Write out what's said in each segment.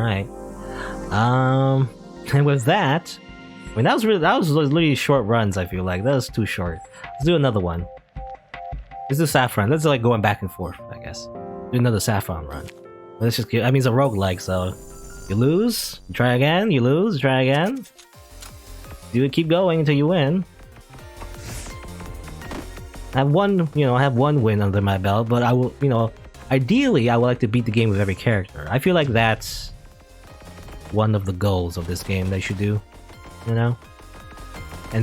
Alright. And with that, I mean, that was literally short runs, I feel like. That was too short. Let's do another one. Let's do Saffron. Let's like going back and forth, I guess. Do another Saffron run. Let's just get, I mean, it's a roguelike, so you lose, you try again, you lose, try again. Do it, keep going until you win. I have one win under my belt, but I will, ideally, I would like to beat the game with every character. I feel like that's one of the goals of this game they should do, And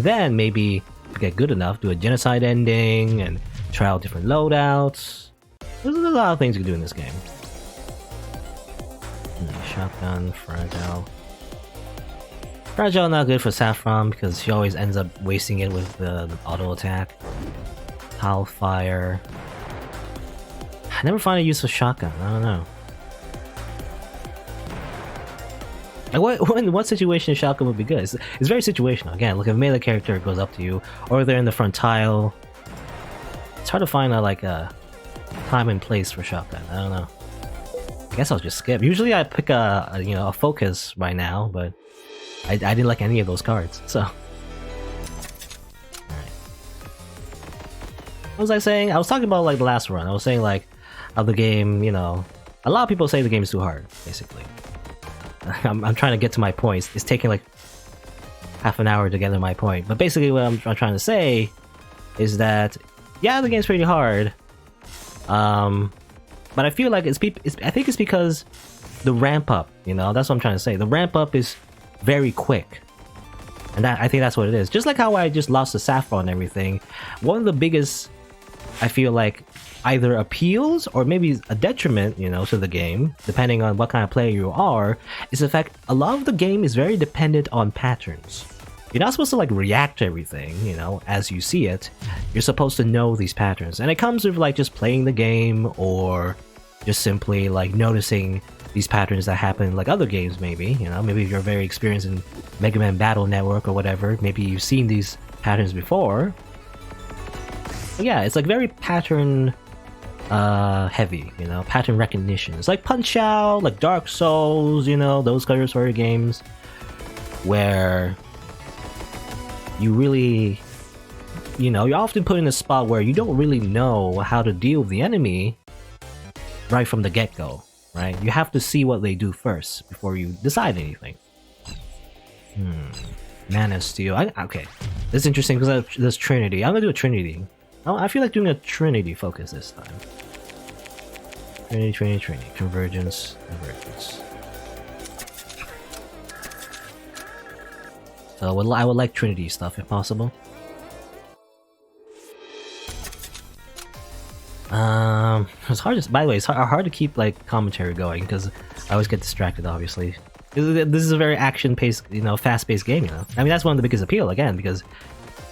then maybe if you get good enough, do a genocide ending and try out different loadouts. There's a lot of things you can do in this game. Shotgun, fragile. Fragile not good for Saffron because she always ends up wasting it with the auto attack. Pal fire. I never find a use for shotgun. I don't know. Like what situation shotgun would be good? It's very situational. Again, look, if a melee character goes up to you, or they're in the front tile. It's hard to find a time and place for shotgun. I don't know. I guess I'll just skip. Usually I pick a focus by now, but I didn't like any of those cards. So, alright. What was I saying? I was talking about like the last run. I was saying like how the game, a lot of people say the game is too hard. Basically, I'm trying to get to my points. It's taking like half an hour to get to my point. But basically, what I'm trying to say is that yeah, the game's pretty hard. But I feel like I think it's because the ramp up, that's what I'm trying to say. The ramp up is very quick. And I think that's what it is. Just like how I just lost the Saffron and everything, one of the biggest, I feel like, either appeals or maybe a detriment, to the game, depending on what kind of player you are, is the fact a lot of the game is very dependent on patterns. You're not supposed to like react to everything, as you see it. You're supposed to know these patterns. And it comes with like just playing the game or just simply like noticing these patterns that happen in like other games maybe, maybe if you're very experienced in Mega Man Battle Network or whatever, maybe you've seen these patterns before. But yeah, it's like very pattern heavy, pattern recognition. It's like Punch-Out, like Dark Souls, those kind of sort of games where you really, you're often put in a spot where you don't really know how to deal with the enemy right from the get-go, right? You have to see what they do first before you decide anything. Mana Steel. Okay, this is interesting because there's Trinity. I'm gonna do a Trinity. I feel like doing a Trinity focus this time. Trinity. Convergence. So I would like Trinity stuff if possible. It's hard to, by the way, it's hard to keep like commentary going because I always get distracted, obviously. This is a very action-paced, fast-paced game, I mean, that's one of the biggest appeal, again, because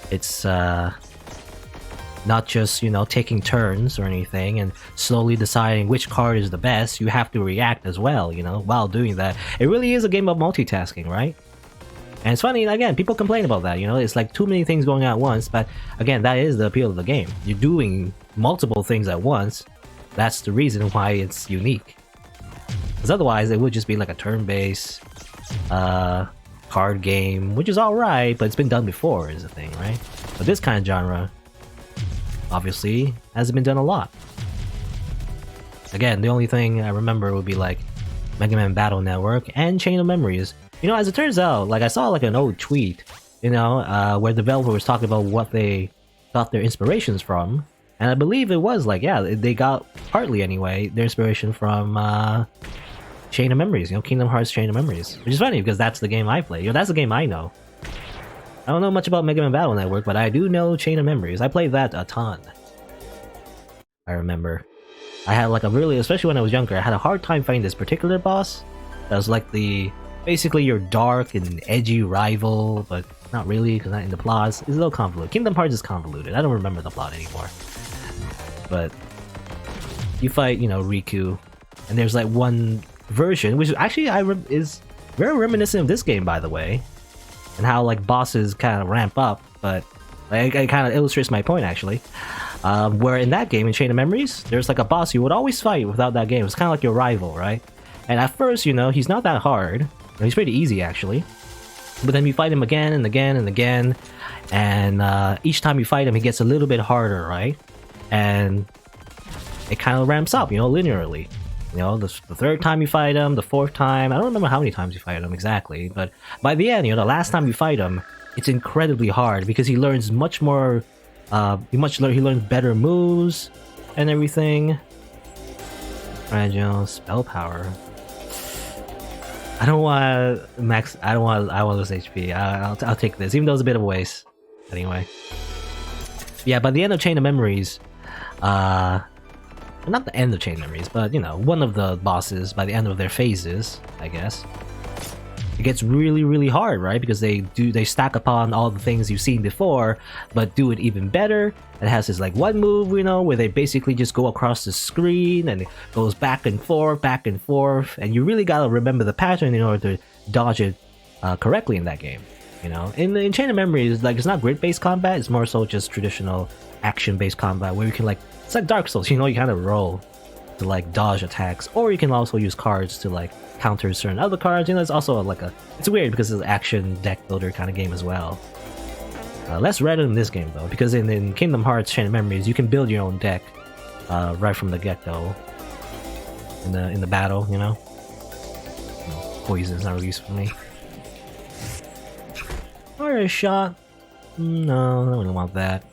it's not just, taking turns or anything and slowly deciding which card is the best. You have to react as well, while doing that. It really is a game of multitasking, right? And it's funny, again, people complain about that, it's like too many things going on at once, but again, that is the appeal of the game. You're doing multiple things at once. That's the reason why it's unique. Because otherwise, it would just be like a turn-based card game, which is alright, but it's been done before, is the thing, right? But this kind of genre, obviously, hasn't been done a lot. Again, the only thing I remember would be like Mega Man Battle Network and Chain of Memories. As it turns out, like I saw like an old tweet, where the developer was talking about what they got their inspirations from, and I believe it was like, yeah, they got partly anyway their inspiration from Chain of Memories, Kingdom Hearts Chain of Memories, which is funny because that's the game I play. That's the game I know. I don't know much about Mega Man Battle Network, but I do know Chain of Memories. I played that a ton. I remember. I had like especially when I was younger, I had a hard time finding this particular boss. That was like basically your dark and edgy rival, but not really, because not in the plot. It's a little convoluted. Kingdom Hearts is convoluted. I don't remember the plot anymore. But you fight, Riku, and there's like one version, which actually is very reminiscent of this game, by the way, and how like bosses kind of ramp up, but like, it kind of illustrates my point, actually. Where in that game, in Chain of Memories, there's like a boss you would always fight without that game. It's kind of like your rival, right? And at first, you know, he's not that hard. He's pretty easy, actually. But then you fight him again and again and again, and each time you fight him, he gets a little bit harder, right? And it kind of ramps up, you know, linearly. You know, the third time you fight him, the fourth time, I don't remember how many times you fight him exactly, but by the end, you know, the last time you fight him, it's incredibly hard because he learns much more, he learns better moves and everything. Fragile spell power. I don't want max. I want lose HP. I'll take this, even though it's a bit of a waste. Anyway, yeah. By the end of Chain of Memories, not the end of Chain of Memories, but you know, one of the bosses by the end of their phases, I guess, it gets really, really hard, right? Because they stack upon all the things you've seen before, but do it even better. It has this like one move, you know, where they basically just go across the screen and it goes back and forth, and you really gotta remember the pattern in order to dodge it correctly in that game. You know, in Chain of Memories, like, it's not grid-based combat; it's more so just traditional action-based combat where you can, like, it's like Dark Souls. You know, you kind of roll to like dodge attacks, or you can also use cards to like counter certain other cards. You know, it's also like it's weird because it's an action deck builder kind of game as well. Less red in this game though, because in Kingdom Hearts Chain of Memories, you can build your own deck right from the get-go in the battle. You know, poison's not really useful for me. Alright, shot. No, I don't really want that.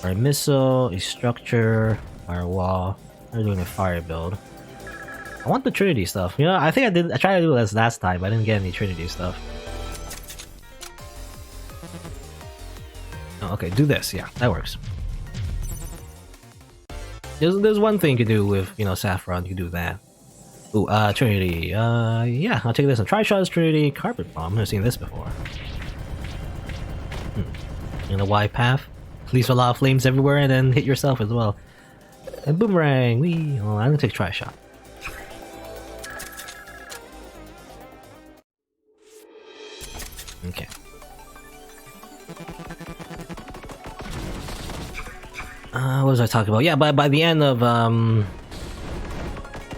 Alright, missile, a structure, firewall. I'm doing a fire build. I want the Trinity stuff. You know, I think I tried to do this last time, but I didn't get any Trinity stuff. Oh, okay, do this. Yeah, that works. There's one thing you can do with, you know, Saffron. You can do that. Ooh, Trinity. Yeah, I'll take this. A Tri-Shot's Trinity, Carpet Bomb. I've never seen this before. In a wide path. Release a lot of flames everywhere and then hit yourself as well. And boomerang! Wee! Oh, I'm gonna take Tri-Shot. Okay. What was I talking about? Yeah, by the end of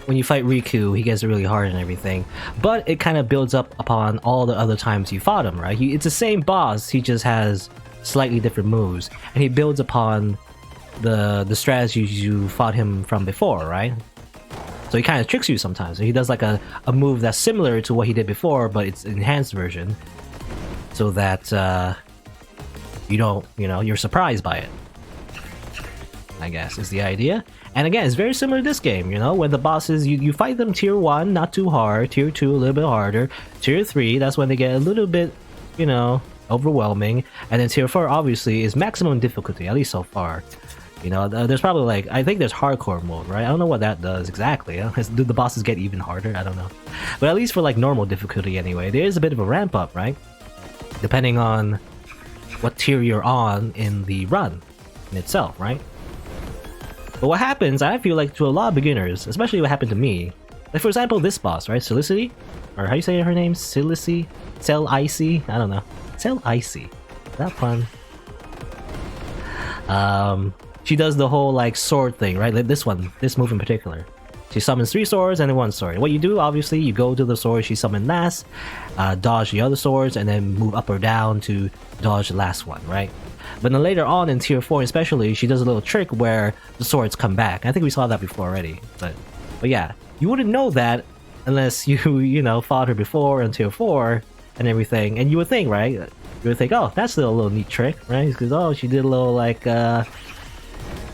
when you fight Riku, he gets really hard and everything, but it kind of builds up upon all the other times you fought him, right? It's the same boss, he just has slightly different moves, and he builds upon the strategies you fought him from before, right? So he kind of tricks you sometimes. So he does like a move that's similar to what he did before, but it's an enhanced version, so that you don't, you know, you're surprised by it, I guess, is the idea. And again, it's very similar to this game, you know, when the bosses, you fight them tier 1, not too hard, tier 2, a little bit harder, tier 3, that's when they get a little bit, you know, overwhelming, and then tier 4 obviously is maximum difficulty, at least so far. You know, there's probably like, I think there's hardcore mode, right? I don't know what that does exactly. Do the bosses get even harder? I don't know. But at least for like normal difficulty anyway, there is a bit of a ramp up, right? Depending on what tier you're on in the run in itself, right? But what happens, I feel like to a lot of beginners, especially what happened to me, like for example this boss, right? Silicity? Or how you say her name? Silicy? Cell Icy? I don't know. Cell Icy. That fun. She does the whole like sword thing, right? Like this move in particular. She summons 3 swords and then 1 sword. What you do, obviously, you go to the sword she summoned last, dodge the other swords, and then move up or down to dodge the last one, right? But then later on in tier 4 especially, she does a little trick where the swords come back. I think we saw that before already, but yeah, you wouldn't know that unless you know, fought her before in tier 4 and everything, and you would think, right? You would think, oh, that's still a little neat trick, right? Because, oh, she did a little like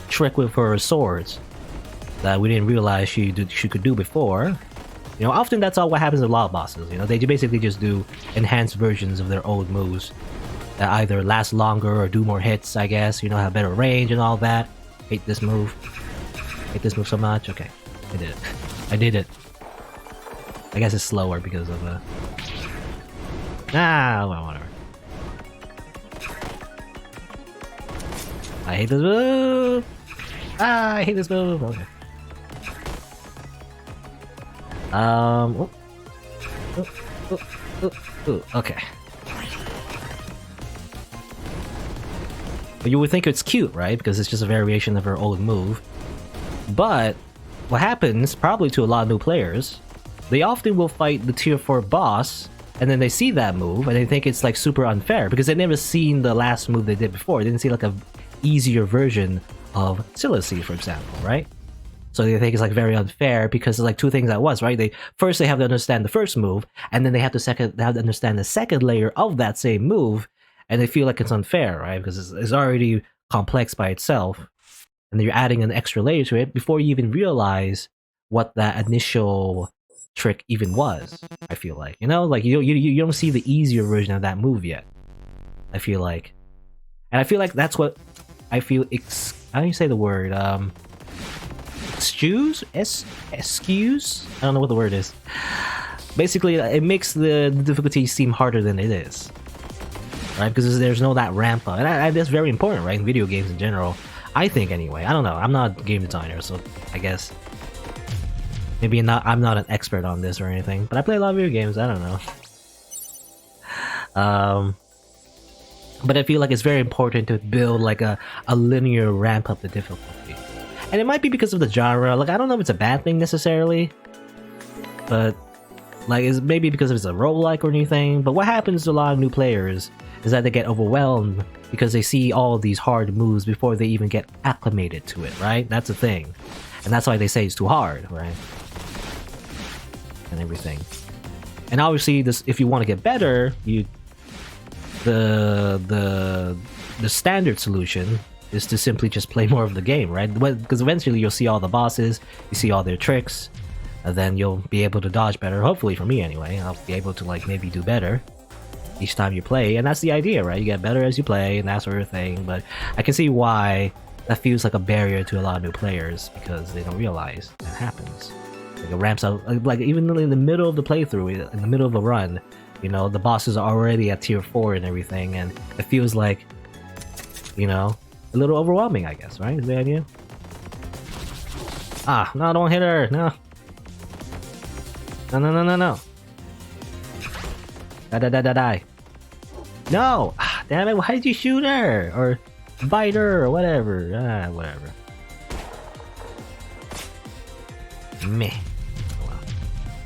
trick with her swords that we didn't realize she could do before. You know, often that's all what happens with a lot of bosses. You know, they basically just do enhanced versions of their old moves that either last longer or do more hits, I guess. You know, have better range and all that. Hate this move. Hate this move so much. Okay, I did it. I did it. I guess it's slower because of well, whatever. I hate this move. I hate this move. Okay. Okay. But you would think it's cute, right? Because it's just a variation of her old move. But what happens, probably to a lot of new players, they often will fight the tier 4 boss, and then they see that move, and they think it's like super unfair, because they've never seen the last move they did before. They didn't see like a easier version of Silencey, for example, right? So they think it's like very unfair because it's like two things at once, right? They have to understand the first move, and then they have to understand the second layer of that same move, and they feel like it's unfair, right? Because it's already complex by itself, and then you're adding an extra layer to it before you even realize what that initial trick even was. I feel like, you know, like you don't see the easier version of that move yet. I feel like, and I feel like that's what I feel. How do you say the word? Excuse? I don't know what the word is. Basically, it makes the difficulty seem harder than it is, right? Because there's no that ramp up, and that's very important, right? In video games in general, I think anyway. I don't know. I'm not a game designer, so I guess maybe I'm not an expert on this or anything. But I play a lot of video games. I don't know. But I feel like it's very important to build like a linear ramp up the difficulty. And it might be because of the genre. Like, I don't know if it's a bad thing necessarily, but like it's maybe because it's a roguelike or anything. But what happens to a lot of new players is that they get overwhelmed because they see all of these hard moves before they even get acclimated to it, right? That's the thing. And that's why they say it's too hard, right? And everything. And obviously, this, if you want to get better, the standard solution is to simply just play more of the game, right? Because eventually you'll see all the bosses, you see all their tricks, and then you'll be able to dodge better. Hopefully, for me anyway, I'll be able to like maybe do better each time you play, and that's the idea, right? You get better as you play and that sort of thing. But I can see why that feels like a barrier to a lot of new players, because they don't realize that happens. Like it ramps up, like even in the middle of the playthrough, in the middle of a run, you know, the bosses are already at tier 4 and everything, and it feels like, you know, a little overwhelming, I guess, right? Is the idea? Ah, no, don't hit her, no. No. Die. No! Ah, damn it, why did you shoot her? Or bite her, or whatever. Ah, whatever. Meh. Oh, well.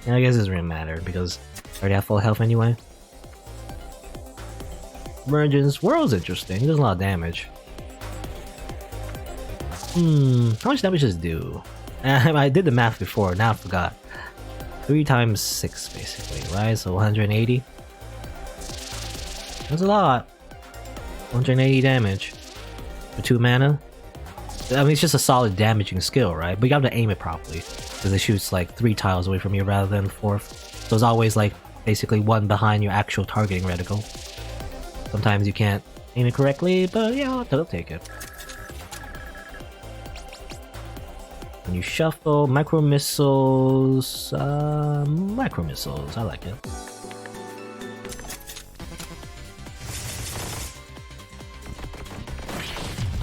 Yeah, I guess it doesn't really matter, because I already have full health anyway. Emergence World's interesting, it does a lot of damage. How much damage does it do? I did the math before, now I forgot. 3 times 6, basically, right? So 180. That's a lot. 180 damage for 2 mana. I mean, it's just a solid damaging skill, right? But you have to aim it properly, because it shoots like 3 tiles away from you rather than 4. So it's always like basically 1 behind your actual targeting reticle. Sometimes you can't aim it correctly, but yeah, I'll take it. When you shuffle, micro missiles, I like it.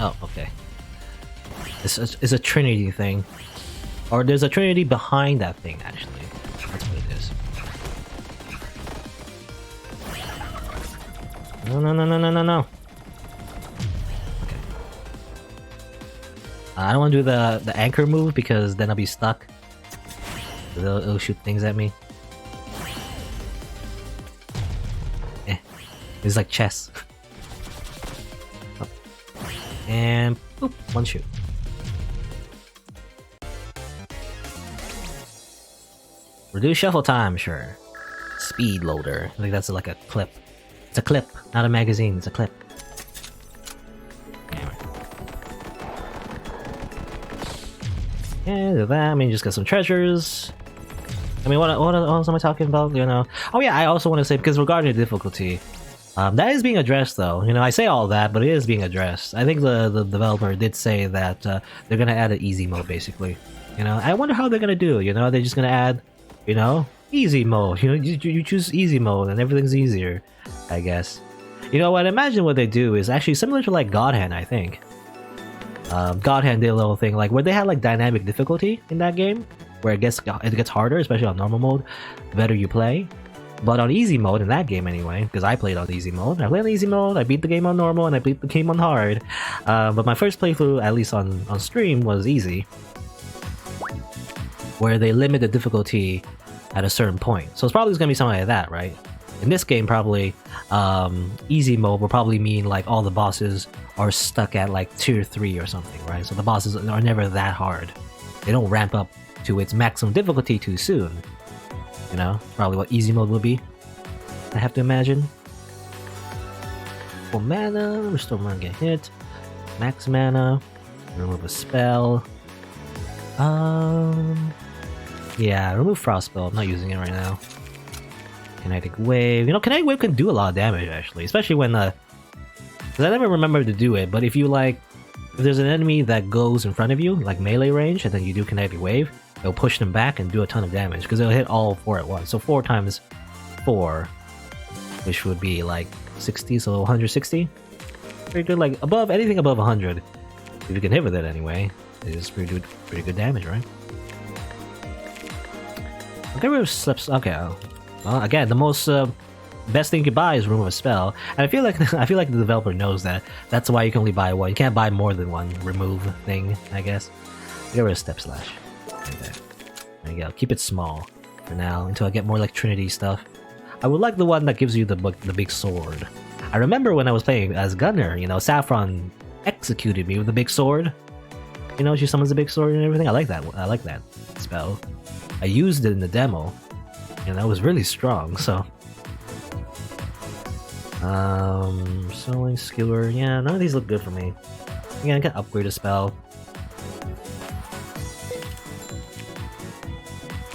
Oh, okay. It's a Trinity thing. Or there's a Trinity behind that thing, actually. That's what it is. No. Okay. I don't want to do the anchor move because then I'll be stuck. It'll shoot things at me. It's like chess. Oh. And boop, 1 shoot. Reduce shuffle time, sure. Speed loader. I think that's like a clip. It's a clip, not a magazine. It's a clip. Anyway. And that, I mean, just got some treasures. I mean, what else am I talking about? You know. Oh yeah, I also want to say, because regarding the difficulty, that is being addressed, though. You know, I say all that, but it is being addressed. I think the developer did say that they're gonna add an easy mode, basically. You know, I wonder how they're gonna do. You know, they're just gonna add, you know, easy mode. You know, you choose easy mode and everything's easier, I guess. You know what? Imagine what they do is actually similar to like God Hand, I think. God Hand did a little thing like where they had like dynamic difficulty in that game, where it gets harder, especially on normal mode, the better you play. But on easy mode, in that game anyway, because I played on easy mode. I played on easy mode, I beat the game on normal, and I beat the game on hard. But my first playthrough, at least on stream, was easy. Where they limit the difficulty at a certain point. So it's probably gonna be something like that, right? In this game, probably easy mode will probably mean like all the bosses are stuck at like tier 3 or something, right? So the bosses are never that hard. They don't ramp up to its maximum difficulty too soon. You know, probably what easy mode will be. I have to imagine. Full mana, restore mana, get hit. Max mana, remove a spell. Yeah, remove frost spell. I'm not using it right now. Kinetic wave. You know, kinetic wave can do a lot of damage actually, especially when because I never remember to do it. But if you like, if there's an enemy that goes in front of you, like melee range, and then you do kinetic wave, it'll push them back and do a ton of damage because it'll hit all 4 at once. So 4 times 4, which would be like 60, so 160. Pretty good, like above anything above 100. If you can hit with it anyway, it's pretty good damage, right? Okay, we slips. Okay, well, again, the most best thing you can buy is remove a spell, and I feel like the developer knows that. That's why you can only buy one. You can't buy more than one remove thing, I guess. Get rid of step slash. Right there. There you go. Keep it small for now until I get more like Trinity stuff. I would like the one that gives you the big sword. I remember when I was playing as Gunner, you know, Saffron executed me with a big sword. You know, she summons a big sword and everything. I like that. I like that spell. I used it in the demo, and that was really strong. So, sewing, skewer. Yeah, none of these look good for me. Again, I can upgrade a spell.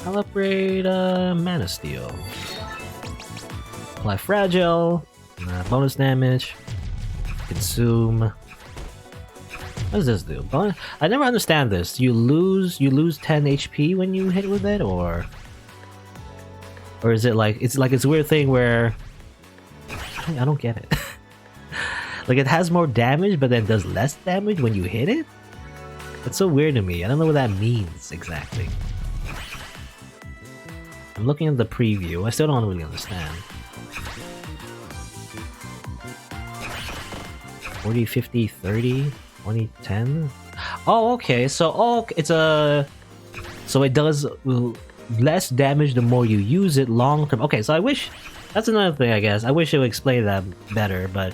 I'll upgrade Mana Steel. Apply Fragile. Bonus damage. Consume. What does this do? I never understand this. You lose 10 HP when you hit with it, or is it like it's a weird thing where I don't get it. Like it has more damage, but then does less damage when you hit it. It's so weird to me. I don't know what that means exactly. I'm looking at the preview. I still don't really understand. 40, 50, 30, 20, 10? Oh, okay. So, so it does less damage the more you use it long term. Okay, so I wish... That's another thing, I guess. I wish it would explain that better, but...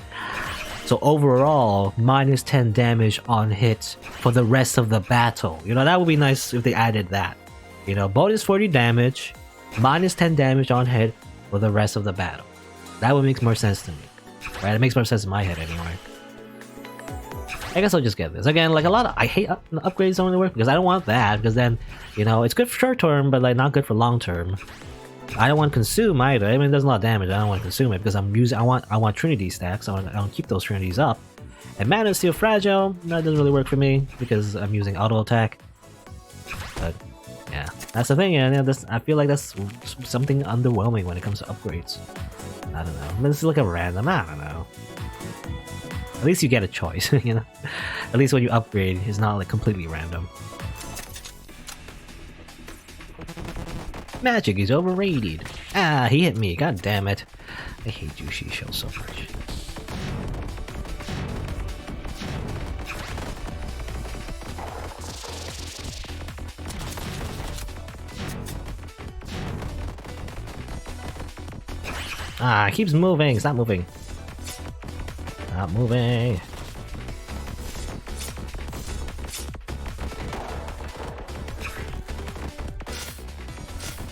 So overall, minus 10 damage on hit for the rest of the battle. You know, that would be nice if they added that. You know, bonus 40 damage, minus 10 damage on hit for the rest of the battle. That would make more sense to me. Right? It makes more sense in my head anyway. I guess I'll just get this. Again, like a lot of... I hate upgrades don't really work because I don't want that, because then, you know, it's good for short term, but like not good for long term. I don't want consume either. I mean, it does a lot of damage. I don't want to consume it because I want Trinity stacks. I want to keep those Trinities up. And Mana Steel Fragile, that doesn't really work for me because I'm using auto attack. But yeah, that's the thing. Yeah, I feel like that's something underwhelming when it comes to upgrades. I don't know. I mean, this is like a random. I don't know. At least you get a choice, you know. At least when you upgrade, it's not like completely random. Magic is overrated. Ah, he hit me. God damn it. I hate Juicy Show so much. Ah, it keeps moving. Stop moving. Stop moving.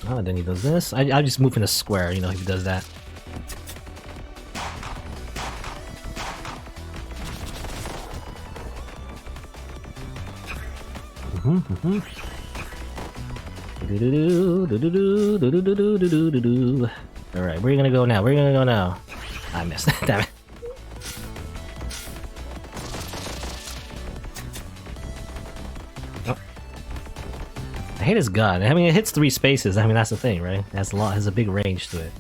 Oh, then he does this. I'll just move in a square, you know, if he does that. Alright, where are you gonna go now? Where are you gonna go now? I missed. Damn it. I hate his gun. I mean, it hits 3 spaces. I mean, that's the thing, right? It has a big range to it.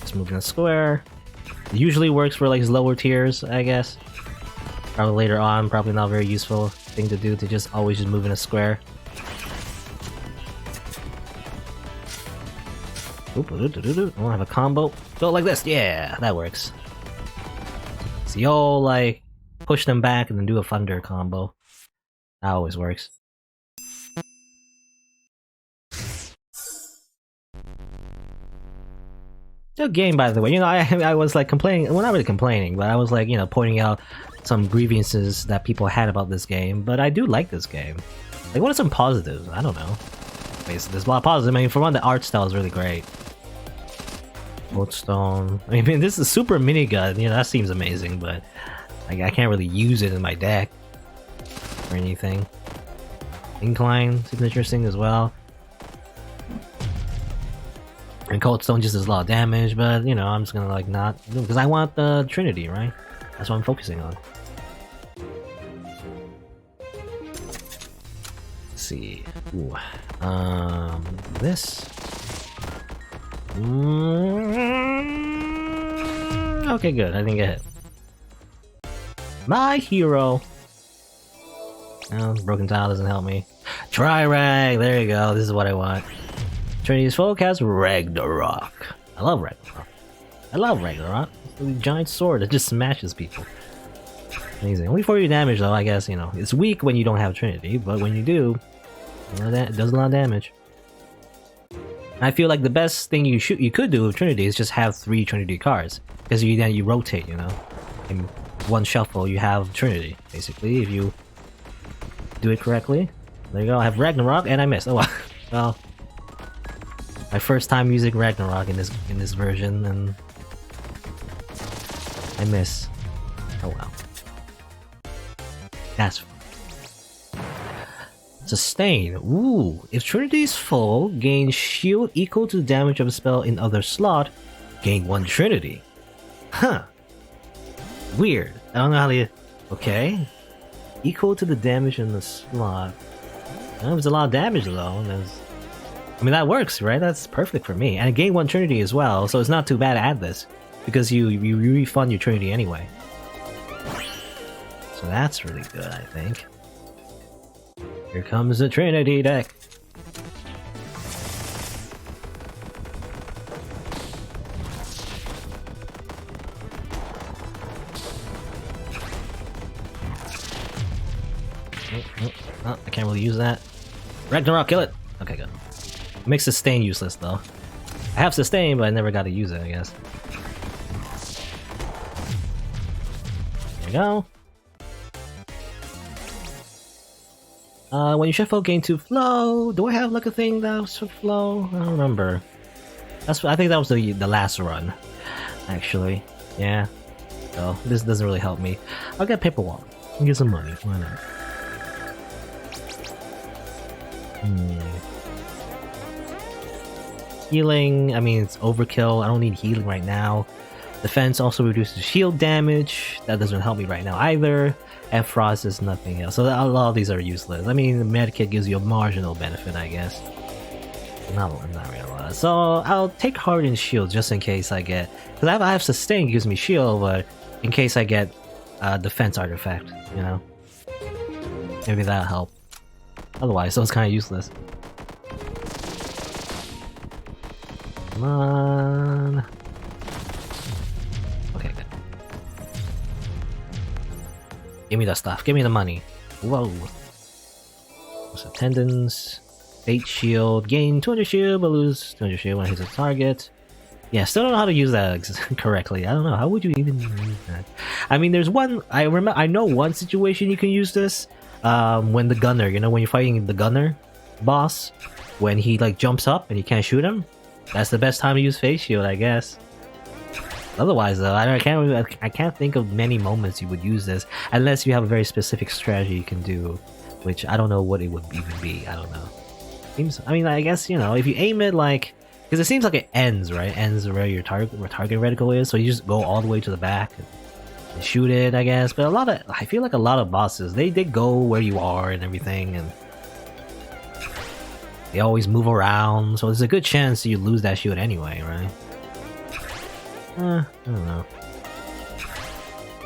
Just moving a square. It usually works for like his lower tiers, I guess. Probably later on, probably not a very useful thing to do to just always just move in a square. Oop, I wanna have a combo. Go like this, yeah, that works. So you'll like push them back and then do a thunder combo. That always works. Good game, by the way. You know, I was like complaining. Well, not really complaining, but I was like, you know, pointing out some grievances that people had about this game. But I do like this game. Like, what are some positives? I don't know. Basically, there's a lot of positives. I mean, for one, the art style is really great. Lodestone. I mean, this is super minigun. You know, that seems amazing, but I can't really use it in my deck or anything. Incline seems interesting as well. And Cold Stone just does a lot of damage, but you know, I'm just gonna like not, because I want the Trinity, right? That's what I'm focusing on. Let's see. Ooh. This. Okay, good. I didn't get hit. My hero. Oh, broken tile doesn't help me. Tri-Rag. There you go. This is what I want. Trinity's folk has Ragnarok. I love Ragnarok. I love Ragnarok. It's a giant sword that just smashes people. Amazing. Only 40 damage though, I guess, you know. It's weak when you don't have Trinity, but when you do, you know, that does a lot of damage. I feel like the best thing you could do with Trinity is just have 3 Trinity cards. Because then you rotate, you know. In one shuffle you have Trinity, basically, if you do it correctly. There you go, I have Ragnarok and I missed. Oh wow. Well, my first time using Ragnarok in this version, and I miss. Oh well. That's fun. Sustain. Ooh. If Trinity is full, gain shield equal to the damage of a spell in other slot. Gain 1 Trinity. Huh. Weird. I don't know how to... Okay. Equal to the damage in the slot. Well, it's a lot of damage though. I mean, that works, right? That's perfect for me. And I gain 1 Trinity as well, so it's not too bad to add this. Because you refund your Trinity anyway. So that's really good, I think. Here comes the Trinity deck. Oh, I can't really use that. Ragnarok, kill it! Okay, good. It makes sustain useless though. I have sustain, but I never got to use it, I guess. There you go. When you shuffle, gain 2 flow. Do I have like a thing that was for flow? I don't remember. I think that was the last run, actually. Yeah. So this doesn't really help me. I'll get paper wall. I'll get some money. Why not? Healing, I mean, it's overkill. I don't need healing right now. Defense also reduces shield damage. That doesn't help me right now either. And Frost is nothing else. So a lot of these are useless. I mean, the medkit gives you a marginal benefit, I guess. Not really a lot. So I'll take Hardened Shield just in case I get... Because I have Sustain, gives me shield, but in case I get Defense Artifact, you know? Maybe that'll help. Otherwise, so it's kind of useless. Come on. Okay, good. Give me the stuff. Give me the money. Whoa. Some tendons. Fate shield. Gain 200 shield, but lose 200 shield when it hits a target. Yeah, still don't know how to use that correctly. I don't know. How would you even use that? I mean, there's one... I know one situation you can use this. When the gunner, you know, when you're fighting the gunner boss, when he like jumps up and you can't shoot him, that's the best time to use face shield, I guess. Otherwise, though, I can't think of many moments you would use this unless you have a very specific strategy you can do, which I don't know what it would even be. I don't know. I mean, I guess, you know, if you aim it like, because it seems like it ends, right? Ends where your target reticle is, so you just go all the way to the back and shoot it, I guess. But I feel like a lot of bosses, they go where you are and everything, and they always move around, so there's a good chance you lose that shield anyway, right? I don't know.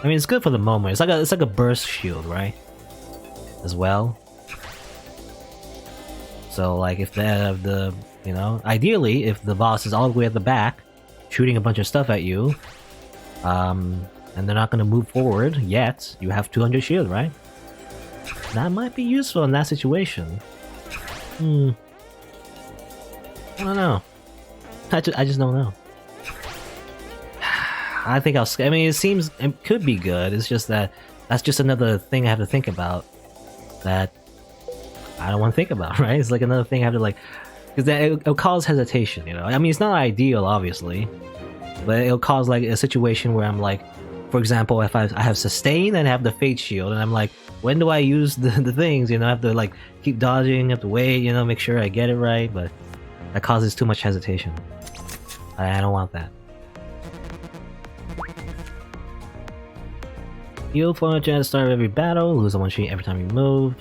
I mean, it's good for the moment. It's like a burst shield, right? As well. So like if the you know, ideally if the boss is all the way at the back, shooting a bunch of stuff at you, and they're not going to move forward yet, you have 200 shield, right? That might be useful in that situation. I don't know. I just don't know. I think I mean, it could be good. It's just that that's just another thing I have to think about that I don't want to think about, right? It's like another thing I have to like, because it'll cause hesitation, you know? I mean, it's not ideal, obviously, but it'll cause like a situation where I'm like, for example, if I have sustain and have the fate shield, and I'm like, when do I use the things, you know? I have to like keep dodging, have to wait, you know, make sure I get it right, but that causes too much hesitation. I don't want that. Heal for at the start of every battle, lose a one sheet every time you move.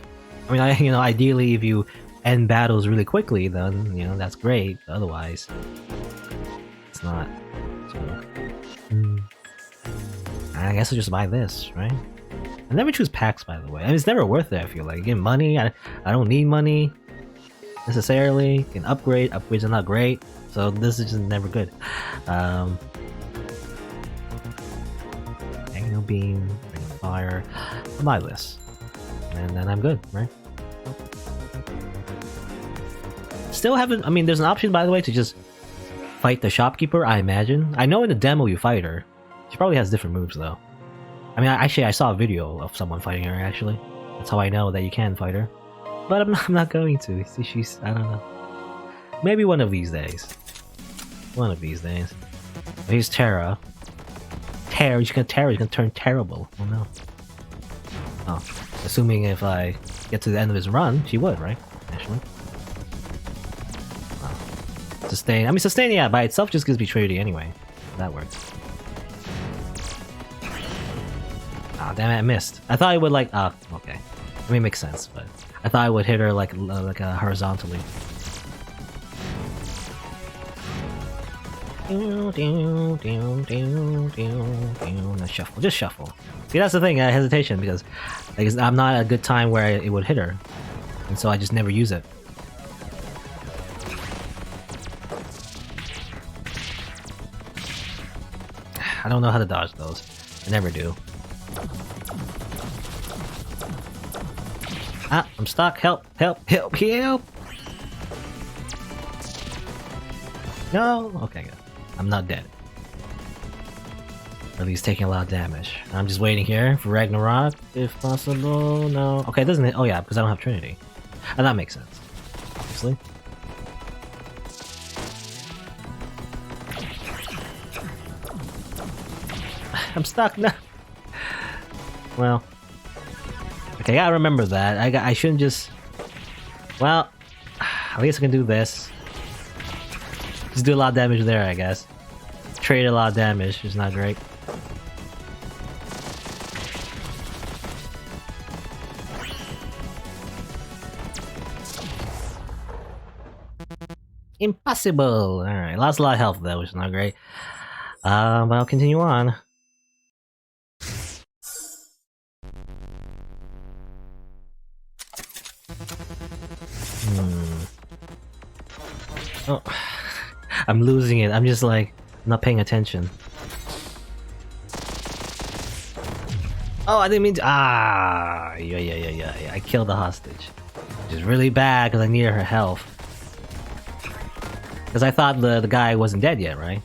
I mean, you know, ideally if you end battles really quickly, then, you know, that's great. Otherwise, it's not. So, I guess I'll just buy this, right? I never choose packs, by the way. I mean, it's never worth it, I feel like. Again, money, I don't need money necessarily. Can upgrade. Upgrades are not great, so this is just never good. Magno beam, ring of fire. I'll buy this, and then I'm good, right? Still haven't. I mean, there's an option, by the way, to just fight the shopkeeper. I imagine. I know in the demo you fight her. She probably has different moves though. I mean, I saw a video of someone fighting her. Actually, that's how I know that you can fight her. But I'm not going to. She's. I don't know. Maybe one of these days. One of these days. Here's Terra. Terra. She's gonna turn terrible. Oh no. Oh, assuming if I get to the end of his run, she would, right? Actually. Sustain. I mean, sustain, yeah, by itself just gives me Trinity anyway. That works. Ah, damn it, I missed. I thought I would like. Ah, okay. I mean, it makes sense, but I thought I would hit her like horizontally. Now shuffle, just shuffle. See, that's the thing. Hesitation because like, I'm not at a good time where it would hit her, and so I just never use it. I don't know how to dodge those. I never do. Ah, I'm stuck. Help! Help! Help! Help! No! Okay, good. I'm not dead. At least taking a lot of damage. I'm just waiting here for Ragnarok, if possible. No. Okay, doesn't it? Oh yeah, because I don't have Trinity. And that makes sense. Obviously. I'm stuck now. Well, okay, I gotta remember that. I shouldn't just. Well, at least I can do this. Just do a lot of damage there, I guess. Trade a lot of damage, is not great. Impossible. All right, lost a lot of health though, which is not great. But I'll continue on. Oh, I'm losing it. I'm just like not paying attention. Oh, I didn't mean to. Ah, yeah. I killed the hostage, which is really bad because I needed her health. Because I thought the guy wasn't dead yet, right?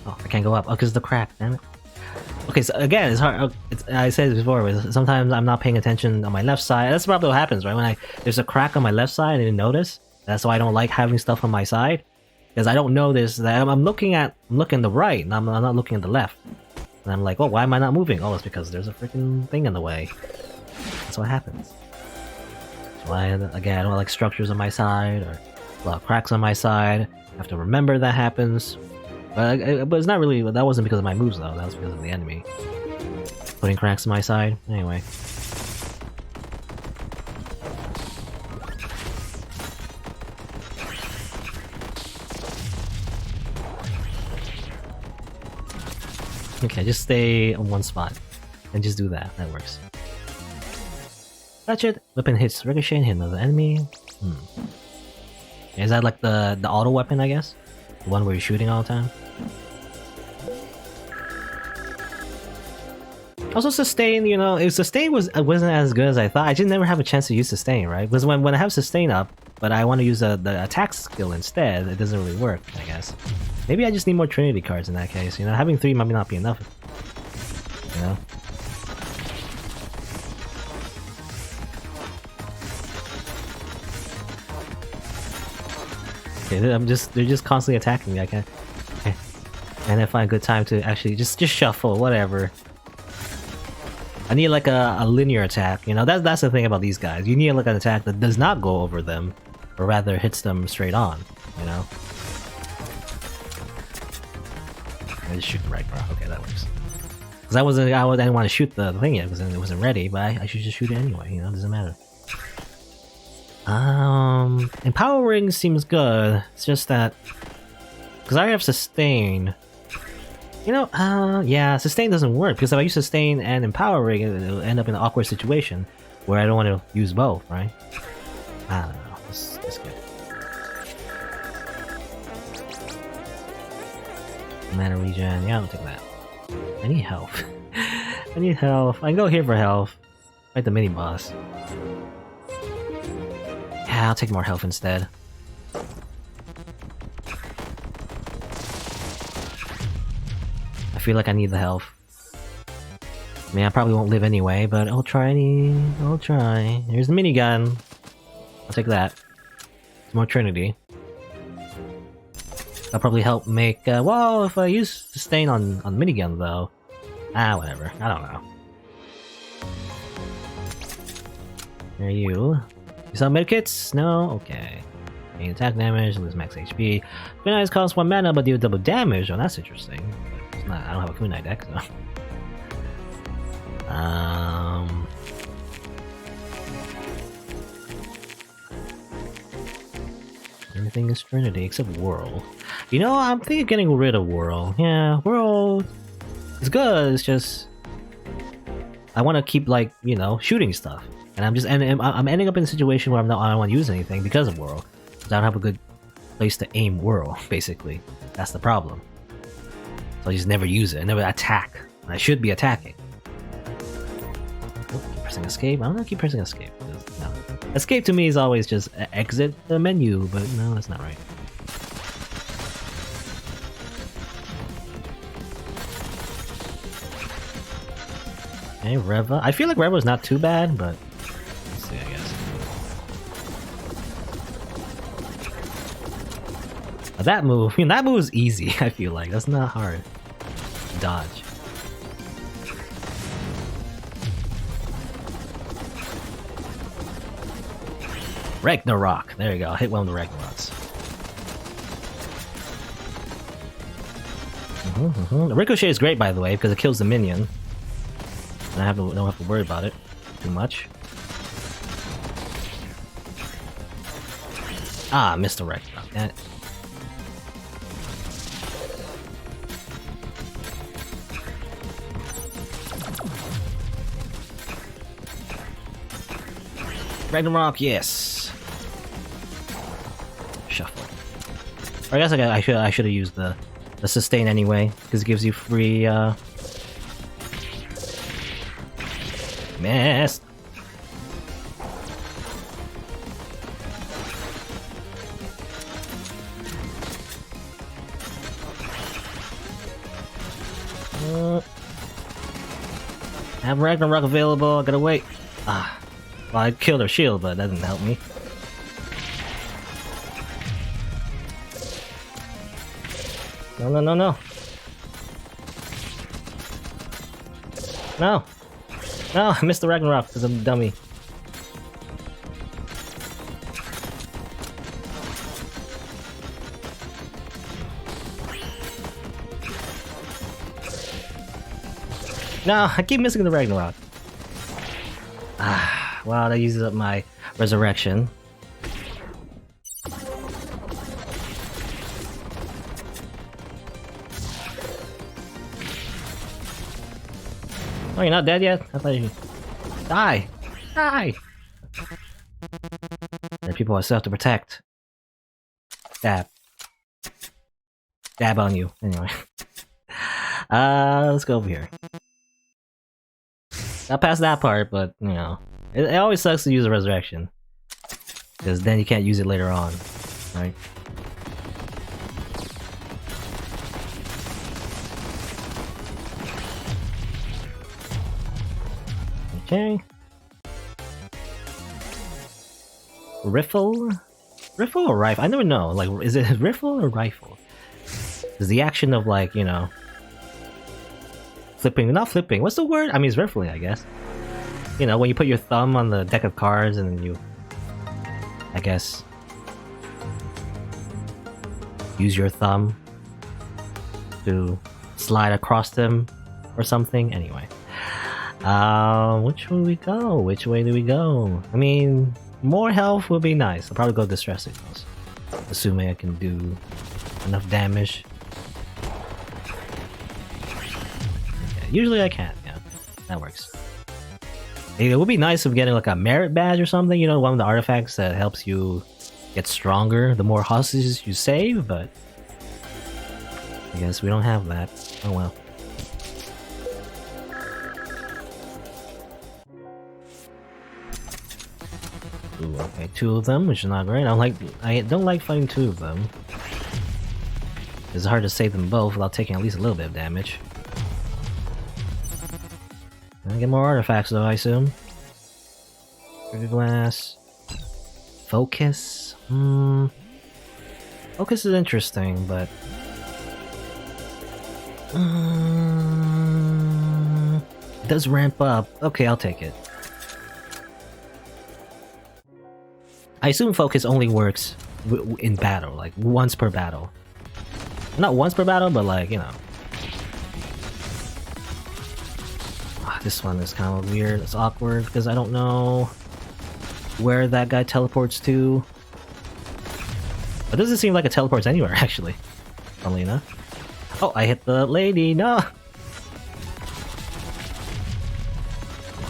Oh, I can't go up. Oh, because the crack. Damn it. Okay, so again, it's hard. I said this before, but sometimes I'm not paying attention on my left side. That's probably what happens, right? When there's a crack on my left side, I didn't notice. That's why I don't like having stuff on my side, because I don't notice that I'm looking the right, and I'm not looking at the left. And I'm like, oh, why am I not moving? Oh, it's because there's a freaking thing in the way. That's what happens. That's why, again, I don't like structures on my side, or a lot of cracks on my side. I have to remember that happens. But it's not really, that wasn't because of my moves though, that was because of the enemy. Putting cracks on my side, anyway. Okay, just stay on one spot. And just do that, that works. That's it! Weapon hits ricochet and hit another enemy. Is that like the auto weapon, I guess? The one where you're shooting all the time? Also, sustain, you know, if sustain wasn't as good as I thought, I just never have a chance to use sustain, right? Because when I have sustain up, but I want to use the attack skill instead, it doesn't really work, I guess. Maybe I just need more Trinity cards in that case, you know? Having 3 might not be enough, you know? Okay, they're just constantly attacking me, I can't... Okay. And I find a good time to actually just shuffle, whatever. I need like a linear attack, you know, that's the thing about these guys. You need like an attack that does not go over them, or rather hits them straight on, you know? I just shoot the Ragnarok, okay, that works. Because I didn't want to shoot the thing yet, because it wasn't ready, but I should just shoot it anyway, you know, it doesn't matter. Empowering seems good, it's just that... Because I have sustain... You know, yeah, sustain doesn't work, because if I use sustain and empowering, it'll end up in an awkward situation where I don't want to use both, right? I don't know, let's get it. Mana regen, yeah, I'll take that. I need health. I need health. I can go here for health. Fight the mini boss. Yeah, I'll take more health instead. I feel like I need the health. I mean, I probably won't live anyway, but I'll try. I'll try. Here's the minigun. I'll take that. Some more Trinity. That'll probably help make. Well, if I use sustain on minigun though, whatever. I don't know. There you. You saw medkits? No. Okay. Gain attack damage, lose max HP. Kunai's cost 1 mana, but deal double damage. Oh, that's interesting. But it's not, I don't have a kunai deck, so. Everything is Trinity except Whirl. You know, I'm thinking of getting rid of Whirl. Yeah, Whirl is good. It's just I want to keep like shooting stuff, and I'm ending up in a situation where I don't want to use anything because of Whirl. Because I don't have a good place to aim Whirl. Basically, that's the problem. So I just never use it. I never attack. I should be attacking. Keep pressing escape. I don't know. Keep pressing escape. No. Escape to me is always just exit the menu, but no, that's not right. Okay, Reva. I feel like Reva's not too bad, but let's see, I guess. That move, that move is easy, I feel like. That's not hard. Dodge. Ragnarok. There you go. Hit one of the Ragnaroks. The Ricochet is great, by the way, because it kills the minion. And I don't have to worry about it too much. Ah, missed the Ragnarok. Damn it. Ragnarok, yes. Shuffle. Or I guess I should have used the sustain anyway, because it gives you free. Missed. I have Ragnarok available. I gotta wait. Ah. Well, I killed her shield, but that didn't help me. No, no, no, no. No. No, I missed the Ragnarok because I'm a dummy. No, I keep missing the Ragnarok. Ah, wow, that uses up my resurrection. Oh, you're not dead yet? I thought you... Die! Die! There are people I still have to protect. Dab. Dab on you. Anyway. Let's go over here. Got past that part, but you know, it always sucks to use a resurrection because then you can't use it later on, right? Okay. Riffle? Riffle or rifle? I never know. Like, is it riffle or rifle? Is the action of, like, you know, flipping, not flipping, what's the word? I mean, it's riffling, I guess. You know, when you put your thumb on the deck of cards and then you, I guess, use your thumb to slide across them or something. Anyway. Which way do we go? Which way do we go? I mean, more health would be nice. I'll probably go distress signals, assuming I can do enough damage. Okay, usually I can, yeah. That works. It would be nice if getting like a merit badge or something, you know, one of the artifacts that helps you get stronger the more hostages you save, but I guess we don't have that. Oh well. Ooh, okay, 2 of them, which is not great. I don't like fighting 2 of them. It's hard to save them both without taking at least a little bit of damage. I get more artifacts though, I assume. Trigger glass. Focus. Focus is interesting, but it does ramp up. Okay, I'll take it. I assume focus only works in battle, like once per battle. Not once per battle, but like, you know. This one is kind of weird. It's awkward because I don't know where that guy teleports to. It doesn't seem like it teleports anywhere, actually. Funnily enough. Oh, I hit the lady. No.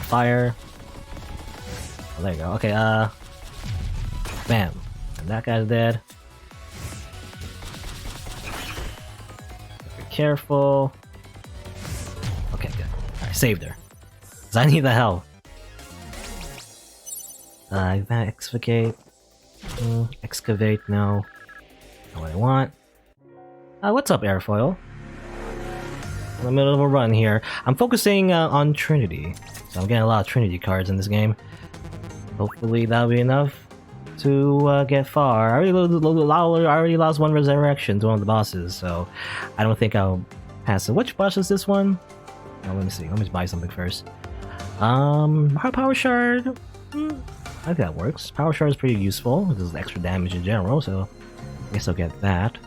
Fire. Oh, there you go. Okay. Bam. And that guy's dead. Be careful. Okay, good. Alright, saved her. Cause I need the health. Excavate. Excavate, no. Not what I want. What's up, Airfoil? In the middle of a run here. I'm focusing on Trinity. So I'm getting a lot of Trinity cards in this game. Hopefully that'll be enough to get far. I already lost 1 resurrection to one of the bosses, so I don't think I'll pass it. Which boss is this one? Oh, let me see. Let me buy something first. Power Shard. I think that works. Power Shard is pretty useful. It does extra damage in general, so I guess I'll get that.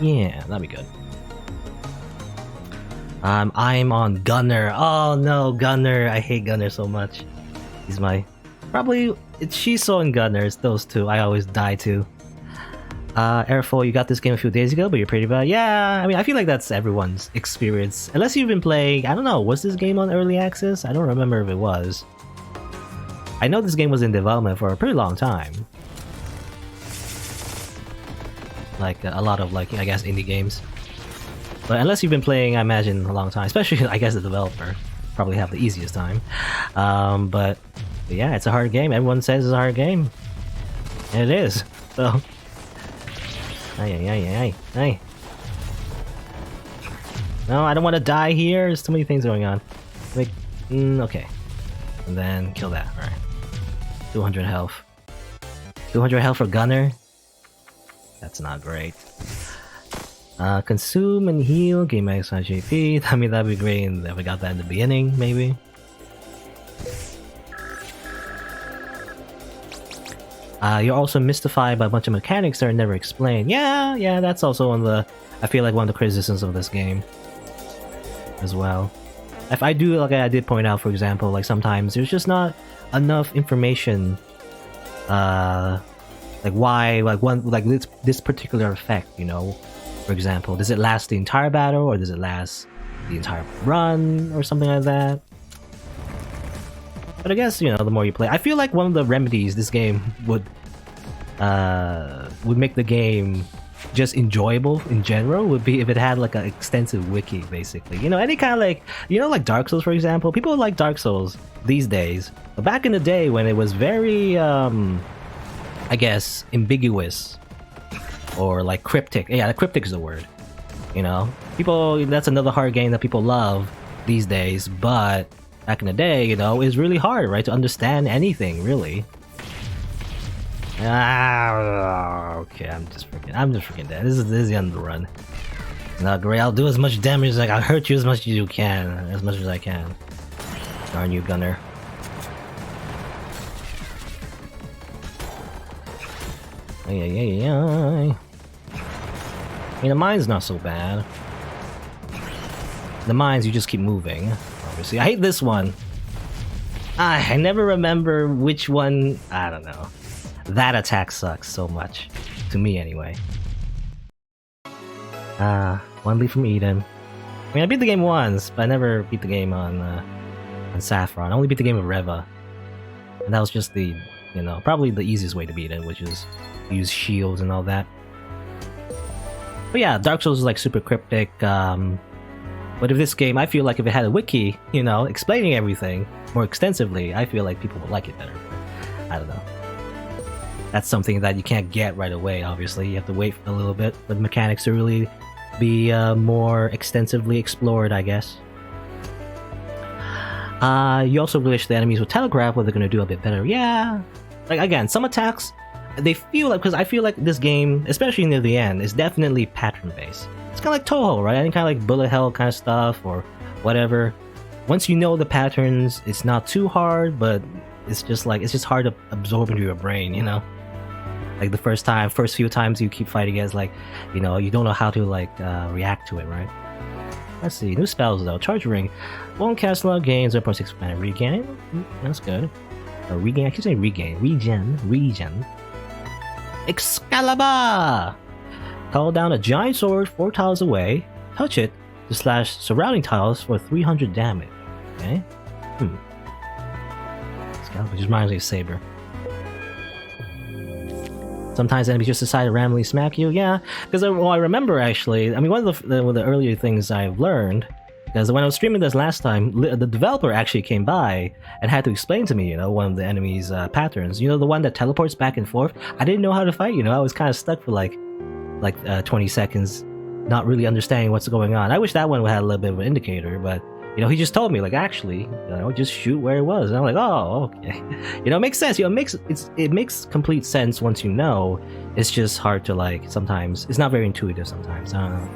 Yeah, that'd be good. I'm on Gunner. Oh no, Gunner. I hate Gunner so much. He's my... Probably... It's Shiso and Gunner. It's those 2 I always die to. Airfoil, you got this game a few days ago, but you're pretty bad. Yeah, I mean, I feel like that's everyone's experience. Unless you've been playing... I don't know, was this game on Early Access? I don't remember if it was. I know this game was in development for a pretty long time. Like, a lot of, like, I guess, indie games. But unless you've been playing, I imagine, a long time. Especially, I guess, the developer. Probably have the easiest time. But yeah, it's a hard game. Everyone says it's a hard game. And it is. So... Hey. No, I don't want to die here. There's too many things going on. Like, okay. And then kill that. Alright. 200 health. 200 health for Gunner? That's not great. Consume and heal. Gain max on JP. I mean, that'd be great if we got that in the beginning, maybe. You're also mystified by a bunch of mechanics that are never explained. Yeah, that's also one of the... I feel like one of the criticisms of this game. As well. If I do, like I did point out, for example, like sometimes there's just not enough information. Like why, like this particular effect, you know? For example, does it last the entire battle, or does it last the entire run, or something like that? But I guess, you know, the more you play... I feel like one of the remedies this game would make the game just enjoyable in general would be if it had like an extensive wiki, basically. You know, any kind of like, you know, like Dark Souls, for example. People like Dark Souls these days, but back in the day when it was very, I guess, ambiguous or like cryptic. Yeah, cryptic is the word. You know, people, that's another hard game that people love these days, but back in the day, you know, it's really hard, right, to understand anything, really. Okay, I'm just freaking dead. This is the end of the run. It's not great. I'll do as much damage as I'll hurt you as much as you can, as much as I can. Darn you, Gunner. Ay. I mean, the mine's not so bad. The mines, you just keep moving. Obviously, I hate this one. I never remember which one. I don't know. That attack sucks so much. To me, anyway. One leaf from Eden. I mean, I beat the game once, but I never beat the game on Saffron. I only beat the game with Reva. And that was just the, you know, probably the easiest way to beat it, which is use shields and all that. But yeah, Dark Souls is like super cryptic. But if this game, I feel like if it had a wiki, you know, explaining everything more extensively, I feel like people would like it better. I don't know. That's something that you can't get right away, obviously. You have to wait a little bit for the mechanics to really be more extensively explored, I guess. You also wish the enemies would telegraph what they're going to do a bit better. Yeah. Like, again, some attacks, they feel like, because I feel like this game, especially near the end, is definitely pattern-based. It's kind of like Toho, right? Any kind of like bullet hell kind of stuff or whatever. Once you know the patterns, it's not too hard, but it's just like, it's just hard to absorb into your brain, you know? Like the first few times you keep fighting it, it's like, you know, you don't know how to like react to it, right? Let's see, new spells though. Charge Ring. Won't cast a lot of gain, 0.6 mana regain. That's good. Or regain, I keep saying regain. Regen. Excalibur! Call down a giant sword 4 tiles away. Touch it to slash surrounding tiles for 300 damage. Okay? Excalibur just reminds me of Saber. Sometimes enemies just decide to randomly smack you. Yeah, because I remember actually. I mean, one of the earlier things I've learned, because when I was streaming this last time, the developer actually came by and had to explain to me, you know, one of the enemies' patterns. You know, the one that teleports back and forth. I didn't know how to fight. You know, I was kind of stuck for like 20 seconds, not really understanding what's going on. I wish that one would have a little bit of an indicator, but you know, he just told me like, actually, you know, just shoot where it was. And I'm like, oh, okay. You know, it makes sense. You know, it makes complete sense once you know. It's just hard to like sometimes. It's not very intuitive sometimes. I don't know.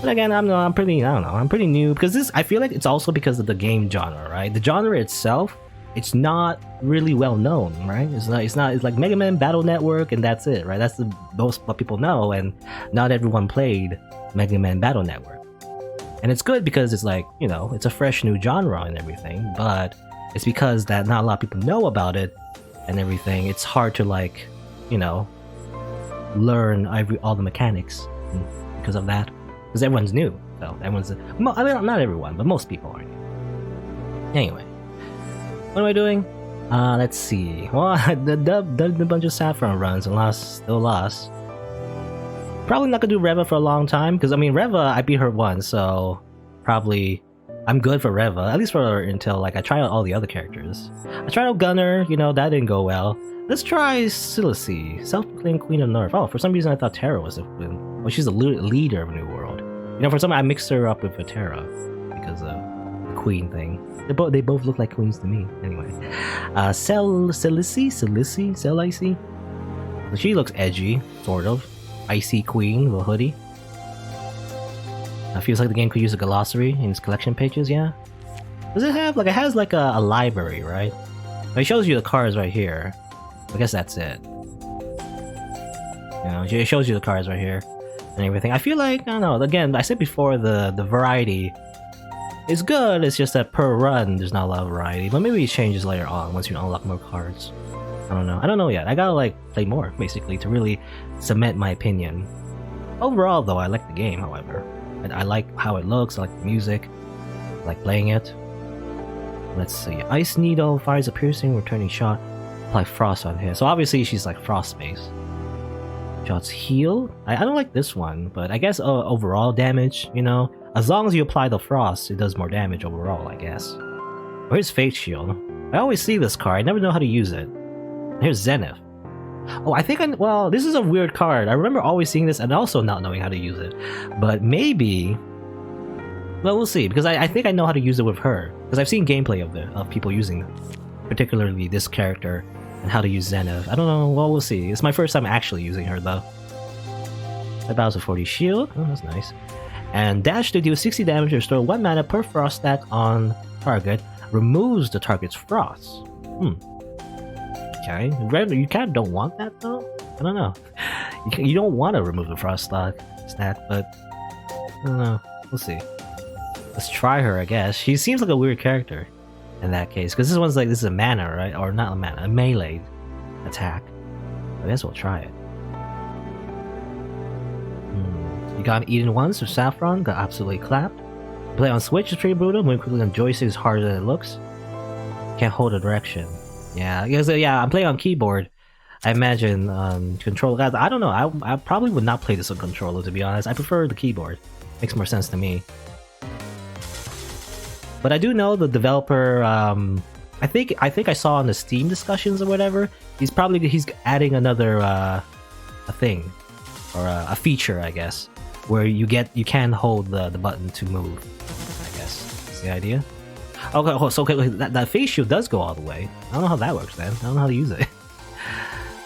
But again, I'm pretty new because this. I feel like it's also because of the game genre, right? The genre itself, it's not really well known, right? It's like Mega Man Battle Network and that's it, right? That's most what people know, and not everyone played Mega Man Battle Network. And it's good because it's like, you know, it's a fresh new genre and everything, but it's because that not a lot of people know about it and everything. It's hard to like, you know, learn all the mechanics because of that. Because everyone's new. So everyone's, I mean, not everyone, but most people are new. Anyway, what am I doing? Let's see. Well, I did a bunch of Saffron runs and still lost. Probably not gonna do Reva for a long time, because I mean Reva, I beat her once, so probably I'm good for Reva, at least for until like I try out all the other characters. I tried out Gunner, you know, that didn't go well. Let's try Silicy, self-proclaimed Queen of North. Oh, for some reason I thought Terra was the queen. Well, she's the leader of New World. You know, for some I mixed her up with Terra because of the queen thing. They both look like queens to me. Anyway, Silicy. So she looks edgy, sort of. Icy Queen with a hoodie. Feels like the game could use a glossary in its collection pages, yeah? Does it have, like, it has like a library, right? It shows you the cards right here. I guess that's it. You know, it shows you the cards right here and everything. I feel like, I don't know, again, I said before, the variety is good, it's just that per run there's not a lot of variety. But maybe it changes later on once you unlock more cards. I don't know yet. I gotta like play more basically to really cement my opinion. Overall though, I like the game, however. I like how it looks, I like the music, I like playing it. Let's see. Ice Needle fires a piercing returning shot, apply frost on him. So obviously she's like frost based. Shots heal. I don't like this one, but I guess overall damage, you know, as long as you apply the frost, it does more damage overall, I guess. Where's Fate Shield? I always see this card, I never know how to use it. Here's Zenith. Oh, I think well, this is a weird card. I remember always seeing this and also not knowing how to use it. But maybe... Well, we'll see, because I think I know how to use it with her. Because I've seen gameplay of people using particularly this character and how to use Zenith. I don't know, well, we'll see. It's my first time actually using her, though. That bows a 40 shield. Oh, that's nice. And dash to deal 60 damage or restore 1 mana per frost stack on target. Removes the target's frost. Okay. You kind of don't want that, though? I don't know. You don't want to remove the frost stack, but... I don't know. We'll see. Let's try her, I guess. She seems like a weird character in that case, because this one's like, this is a mana, right? Or not a mana, a melee attack. I guess we'll try it. You got eaten once with Saffron, got absolutely clapped. Play on Switch is pretty brutal, moving quickly on joystick is harder than it looks. Can't hold a direction. Yeah, because I'm playing on keyboard. I imagine controller guys. I don't know. I probably would not play this on controller, to be honest. I prefer the keyboard. Makes more sense to me. But I do know the developer. I think I saw on the Steam discussions or whatever. He's adding another a thing or a feature, I guess, where you can hold the button to move. I guess that's the idea. Okay, so that face shield does go all the way. I don't know how that works, man. I don't know how to use it.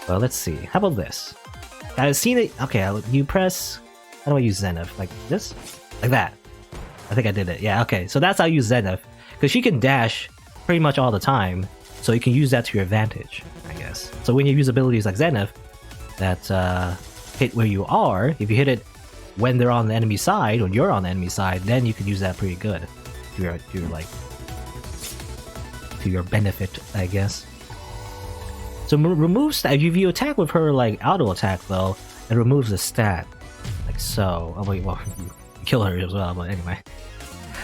Well, let's see. How about this? I've seen it. Okay, you press. How do I use Zenith? Like this? Like that? I think I did it. Yeah. Okay. So that's how I use Zenith, because she can dash pretty much all the time. So you can use that to your advantage, I guess. So when you use abilities like Zenith that hit where you are, if you hit it when they're on the enemy side, or you're on the enemy side, then you can use that pretty good to your benefit, I guess. So remove stat. If you attack with her like auto attack though, it removes the stat, like so. Oh wait, well, you kill her as well. But anyway,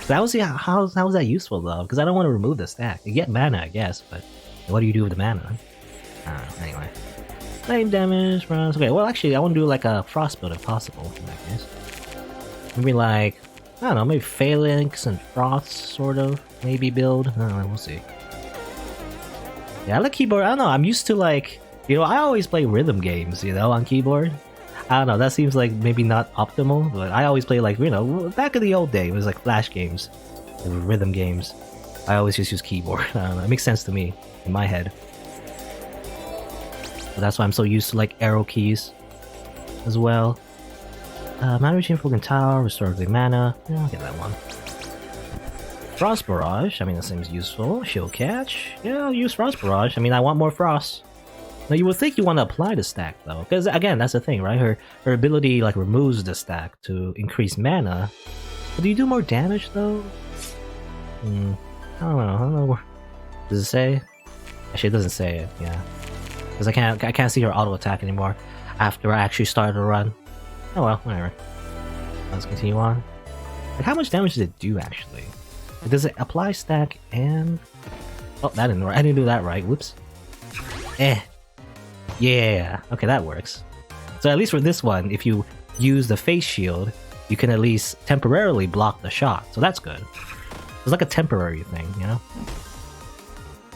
so how is that useful though? Because I don't want to remove the stat. You get mana, I guess, but what do you do with the mana? Anyway, flame damage runs. Okay, well actually, I want to do like a frost build if possible. In that case, maybe like I don't know, maybe phalanx and frost sort of maybe build. I don't know, we'll see. Yeah, I like keyboard. I don't know. I'm used to like, you know, I always play rhythm games, you know, on keyboard. I don't know. That seems like maybe not optimal, but I always play like, you know, back in the old day, it was like flash games, rhythm games. I always just use keyboard. I don't know. It makes sense to me in my head. But that's why I'm so used to like arrow keys as well. Mana Regime Fucking Tower, restore the mana. Yeah, I'll get that one. Frost Barrage, I mean that seems useful. Shield Catch, yeah, I'll use Frost Barrage. I mean I want more frost. Now you would think you want to apply the stack though, because again that's the thing, right? Her ability like removes the stack to increase mana. But do you do more damage though? I don't know. Does it say? Actually, it doesn't say it. Yeah, because I can't see her auto attack anymore after I actually started a run. Oh well, whatever. Let's continue on. Like how much damage does it do actually? Does it apply stack and... Oh, that didn't work. I didn't do that right. Whoops. Yeah. Okay, that works. So at least for this one, if you use the face shield, you can at least temporarily block the shot. So that's good. It's like a temporary thing, you know?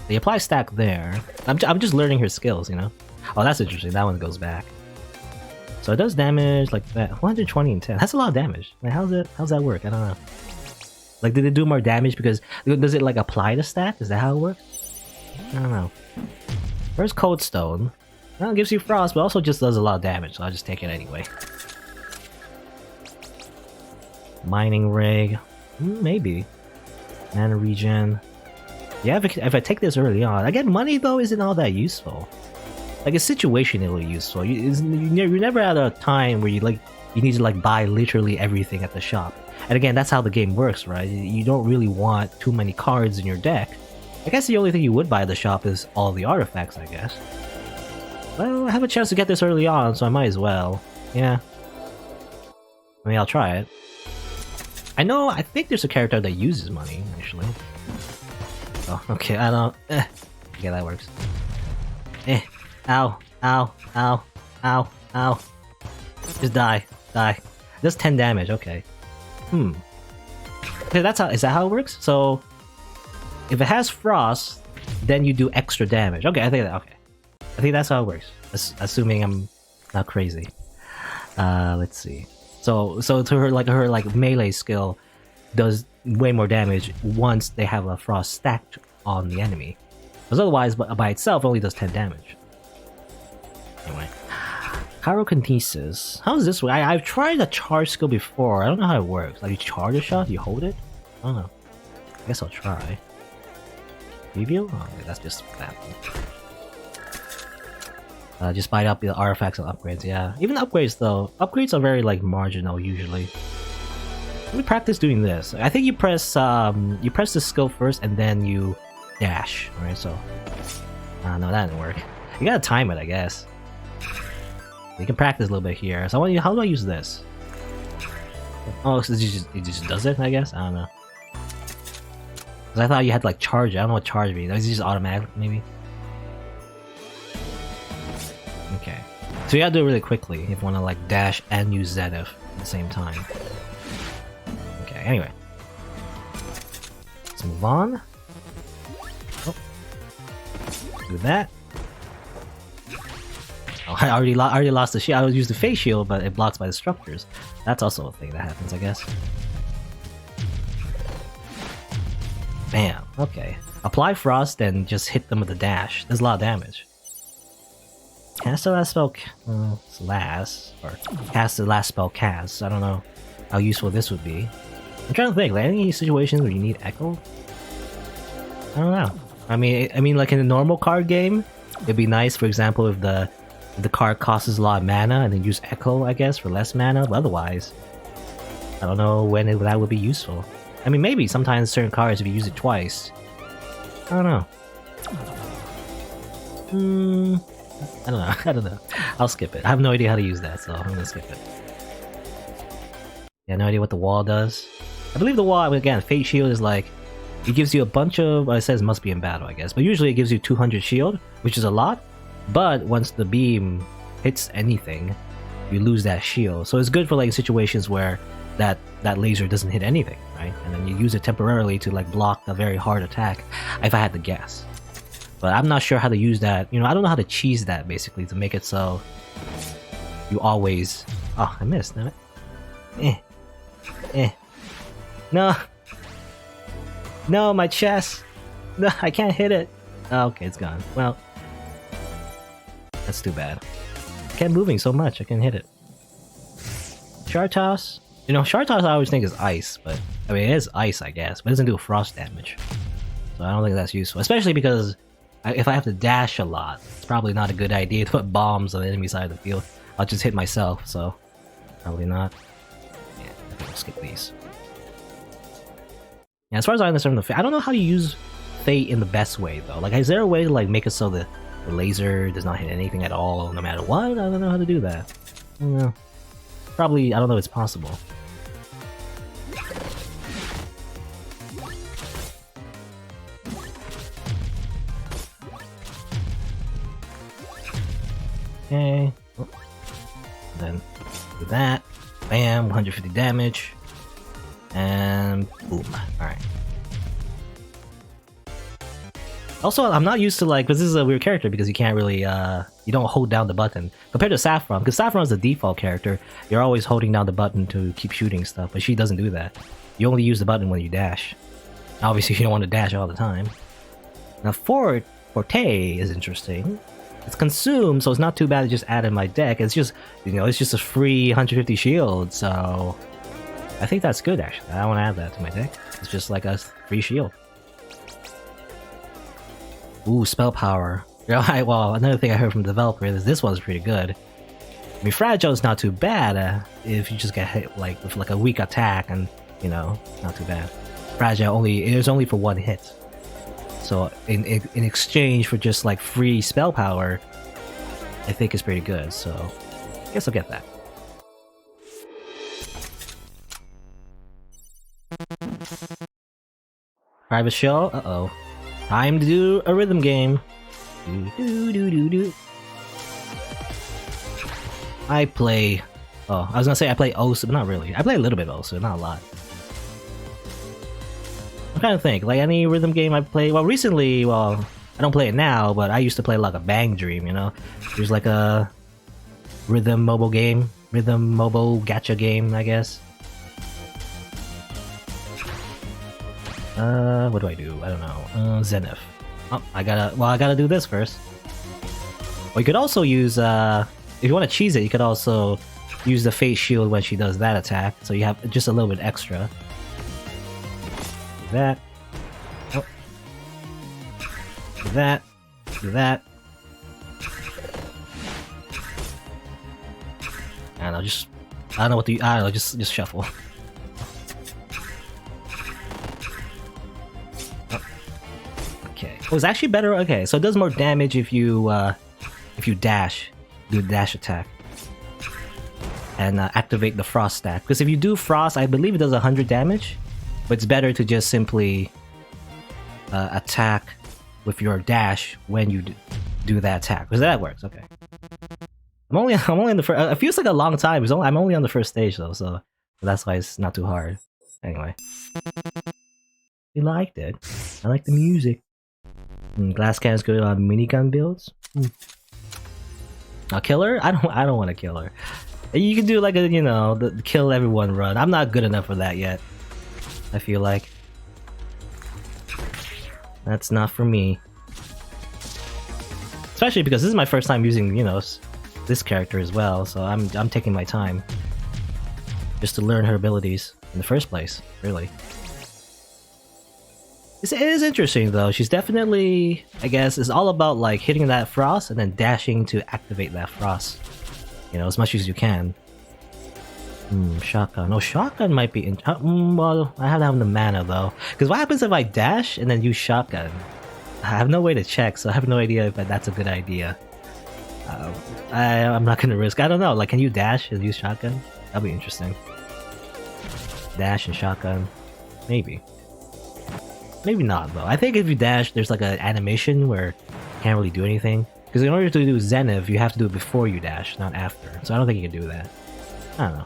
They apply stack there. I'm just learning her skills, you know? Oh, that's interesting. That one goes back. So it does damage like that. 120 and 10. That's a lot of damage. Like, how's that work? I don't know. Like, did it do more damage because... Does it, like, apply the stack? Is that how it works? I don't know. Where's Cold Stone? Well, it gives you frost, but also just does a lot of damage, so I'll just take it anyway. Mining Rig. Maybe. Mana Regen. Yeah, if I take this early on... Again, money, though, isn't all that useful. Like, it's situationally useful. You're never at a time where you need to, like, buy literally everything at the shop. And again, that's how the game works, right? You don't really want too many cards in your deck. I guess the only thing you would buy at the shop is all the artifacts, I guess. Well, I have a chance to get this early on, so I might as well. Yeah. I mean, I'll try it. I think there's a character that uses money, actually. Oh, okay, I don't... Okay, that works. Ow, ow, ow, ow, ow. Just die. Die. Just 10 damage, okay. Okay, that's how, is that how it works? So, if it has frost, then you do extra damage. Okay, I think that's how it works. Assuming I'm not crazy. Let's see. So to her melee skill does way more damage once they have a frost stacked on the enemy. Because otherwise, by itself, only does 10 damage. Anyway. Pyrokinesis. How does this work? I've tried a charge skill before. I don't know how it works. Like, you charge a shot? You hold it? I don't know. I guess I'll try. Preview? Oh, okay, that's just that one. Just buy up the artifacts and upgrades, yeah. Even upgrades, though. Upgrades are very, like, marginal, usually. Let me practice doing this. I think you press the skill first, and then you dash, right? So... no, that didn't work. You gotta time it, I guess. You can practice a little bit here. So how do I use this? Oh, so it just does it, I guess? I don't know. Because I thought you had to like charge it. I don't know what charge means. Is it just automatic, maybe? Okay. So you gotta do it really quickly if you want to like dash and use Zenith at the same time. Okay, anyway. Let's move on. Oh. Do that. Oh, I already lost the shield. I would use the face shield, but it blocks by the structures. That's also a thing that happens, I guess. Bam. Okay. Apply frost and just hit them with a dash. There's a lot of damage. Cast the last spell. Cast the last spell cast. I don't know how useful this would be. I'm trying to think. Like any situations where you need echo. I don't know. I mean, like in a normal card game, it'd be nice. For example, if the card costs a lot of mana and then use echo, I guess, for less mana, but otherwise, I don't know when that would be useful. I mean, maybe sometimes certain cards, if you use it twice. I don't know. I don't know. I'll skip it. I have no idea how to use that, so I'm gonna skip it. Yeah, no idea what the wall does. I believe the wall, again, Fate Shield is like, it gives you a bunch of, well, it says must be in battle, I guess, but usually it gives you 200 shield, which is a lot. But once the beam hits anything, you lose that shield. So it's good for like situations where that laser doesn't hit anything, right? And then you use it temporarily to like block a very hard attack, if I had to guess. But I'm not sure how to use that. You know, I don't know how to cheese that basically to make it so you always. Oh, I missed. Damn it. No. No, my chest. No, I can't hit it. Oh, okay, it's gone. Well. That's too bad. I kept moving so much, I can hit it. Shard Toss? You know, Shard Toss I always think is ice, but... I mean, it is ice, I guess, but it doesn't do frost damage. So I don't think that's useful. Especially because if I have to dash a lot, it's probably not a good idea to put bombs on the enemy side of the field. I'll just hit myself, so... Probably not. Yeah, I'll skip these. Yeah, as far as I understand the Fate, I don't know how you use Fate in the best way, though. Like, is there a way to, like, make it so that the laser does not hit anything at all, no matter what? I don't know how to do that. I don't know. Probably, I don't know if it's possible. Okay. Oh. Then do that. Bam, 150 damage. And boom. Alright. Also, I'm not used to like, because this is a weird character because you can't really, you don't hold down the button. Compared to Saffron, because Saffron is the default character, you're always holding down the button to keep shooting stuff, but she doesn't do that. You only use the button when you dash. Obviously, you don't want to dash all the time. Now, Forte is interesting. It's consumed, so it's not too bad to just add in my deck. It's just, you know, it's just a free 150 shield, so I think that's good, actually. I want to add that to my deck. It's just like a free shield. Ooh, spell power. Well, another thing I heard from the developer is this one's pretty good. I mean, Fragile is not too bad if you just get hit like with like a weak attack, and you know, not too bad. Fragile is only for one hit. So in exchange for just like free spell power, I think it's pretty good. So I guess I'll get that. Private show. Uh-oh. Time to do a rhythm game. Do. I play Oh, I was gonna say I play Osu, but not really. I play a little bit of Osu, not a lot. I'm trying to think, like any rhythm game I play. Well, recently, well, I don't play it now, but I used to play like a Bang Dream, you know? There's like a rhythm mobile game, rhythm mobile gacha game, I guess. What do? I don't know. Zenith. Oh, I gotta do this first. Or you could also use, if you want to cheese it, you could also use the Fate Shield when she does that attack, so you have just a little bit extra. Do that. Oh. Do that. Do that. And I don't know what to, I don't know, just shuffle. Oh. Okay. Oh, it's actually better, okay, so it does more damage if you dash, do a dash attack. And activate the frost stack. Because if you do frost, I believe it does 100 damage. But it's better to just simply attack with your dash when you do that attack. Because that works, okay. I'm only on the first. It feels like a long time. I'm only on the first stage though, so that's why it's not too hard. Anyway, you liked it. I like the music. Glass cannon's good on minigun builds. A killer? I don't want a killer. You can do like a, you know, the kill everyone run. I'm not good enough for that yet. I feel like that's not for me. Especially because this is my first time using, you know, this character as well, so I'm taking my time just to learn her abilities in the first place, really. It is interesting though. She's definitely, I guess, it's all about like hitting that frost and then dashing to activate that frost. You know, as much as you can. Shotgun. Oh, shotgun might be in. Well, I have to have the mana though. Because what happens if I dash and then use shotgun? I have no way to check, so I have no idea if that's a good idea. I'm not gonna risk. I don't know. Like, can you dash and use shotgun? That'd be interesting. Dash and shotgun, maybe. Maybe not though. I think if you dash, there's like an animation where you can't really do anything. Because in order to do Zenith, you have to do it before you dash, not after. So I don't think you can do that. I don't know.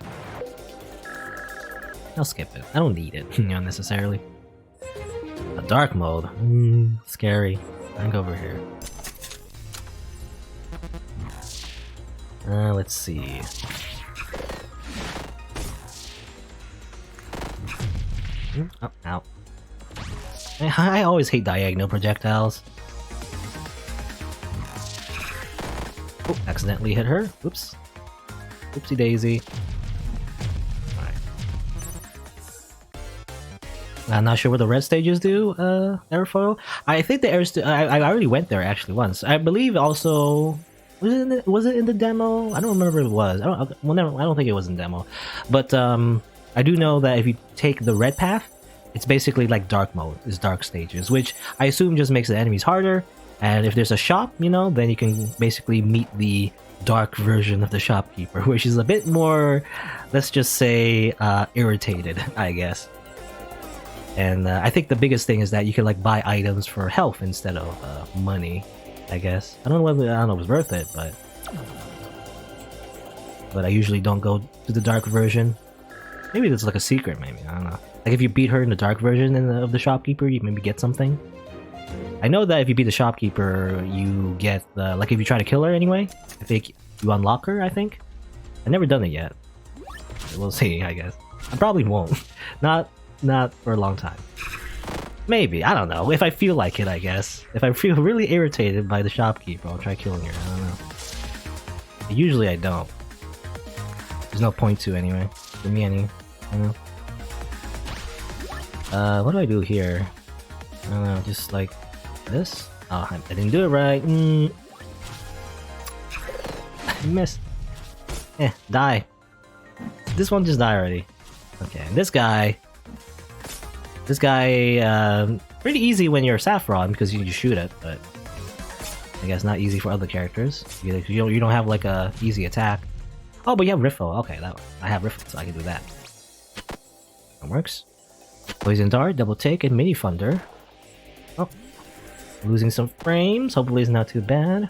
I'll skip it. I don't need it, you know, necessarily. A dark mode. Scary. I can go over here. Let's see. Oh, ow. I always hate diagonal projectiles. Oh, accidentally hit her. Oops. Oopsie daisy. Alright. I'm not sure what the red stages do, Airfoil. I think the air I already went there actually once. I believe also was it in the demo? I don't remember if it was. I don't think it was in demo. But I do know that if you take the red path, it's basically like dark mode. It's dark stages, which I assume just makes the enemies harder. And if there's a shop, you know, then you can basically meet the dark version of the shopkeeper, which is a bit more, let's just say, irritated, I guess. And I think the biggest thing is that you can like buy items for health instead of money, I guess. I don't know if it's worth it, but I usually don't go to the dark version. Maybe it's like a secret, maybe, I don't know. Like if you beat her in the dark version of the shopkeeper, you maybe get something. I know that if you beat the shopkeeper, you get the, like if you try to kill her anyway, I think you unlock her, I think. I've never done it yet. We'll see, I guess. I probably won't. Not for a long time. Maybe, I don't know. If I feel like it, I guess. If I feel really irritated by the shopkeeper, I'll try killing her. I don't know. Usually I don't. There's no point to anyway. For me, I don't know. What do I do here? I don't know, just like this? Oh, I didn't do it right. I missed. Die. This one just died already. Okay, this guy, pretty easy when you're Saffron because you just shoot it, but I guess not easy for other characters. You don't have like a easy attack. Oh, but you have Riffle. Okay, I have Riffle, so I can do that. That works. Poison Dart, Double Take, and Mini Thunder. Oh, losing some frames. Hopefully it's not too bad.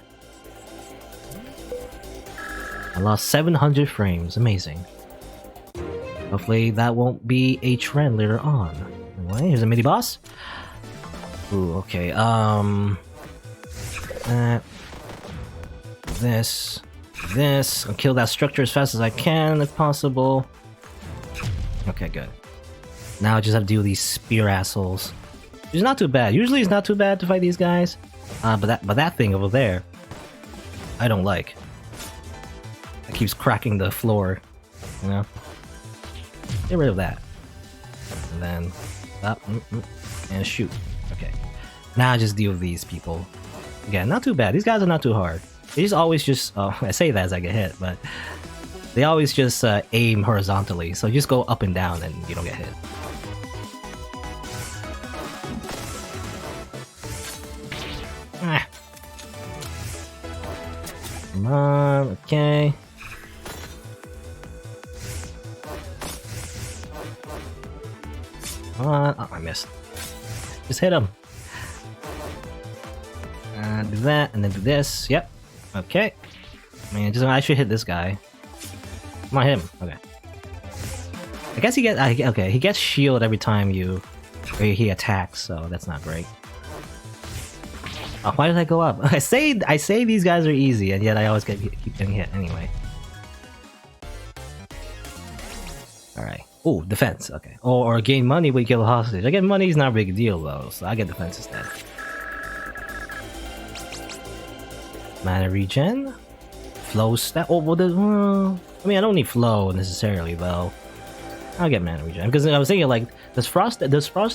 I lost 700 frames. Amazing. Hopefully that won't be a trend later on. Anyway, here's a mini boss. Ooh, okay. This. I'll kill that structure as fast as I can, if possible. Okay, good. Now I just have to deal with these spear assholes. It's not too bad. Usually it's not too bad to fight these guys. But that thing over there, I don't like. It keeps cracking the floor, you know? Get rid of that. And then up and shoot. Okay. Now I just deal with these people. Again, not too bad. These guys are not too hard. They just always just I say that as I get hit, but they always just aim horizontally, so just go up and down and you don't get hit. Ah. Come on, okay. Come on. Oh, I missed. Just hit him. Do that, and then do this. Yep. Okay. I should hit this guy. Come on, hit him. Okay. I guess he gets. Okay, he gets shield every time he attacks, so that's not great. Oh, why did I go up? I say these guys are easy, and yet I always keep getting hit anyway. All right. Oh, defense. Okay. Or gain money when you kill a hostage. I get money is not a big deal though, so I get defense instead. Mana regen, flow stat. Oh, well, I mean, I don't need flow necessarily though. I'll get mana regen because I was thinking like, does frost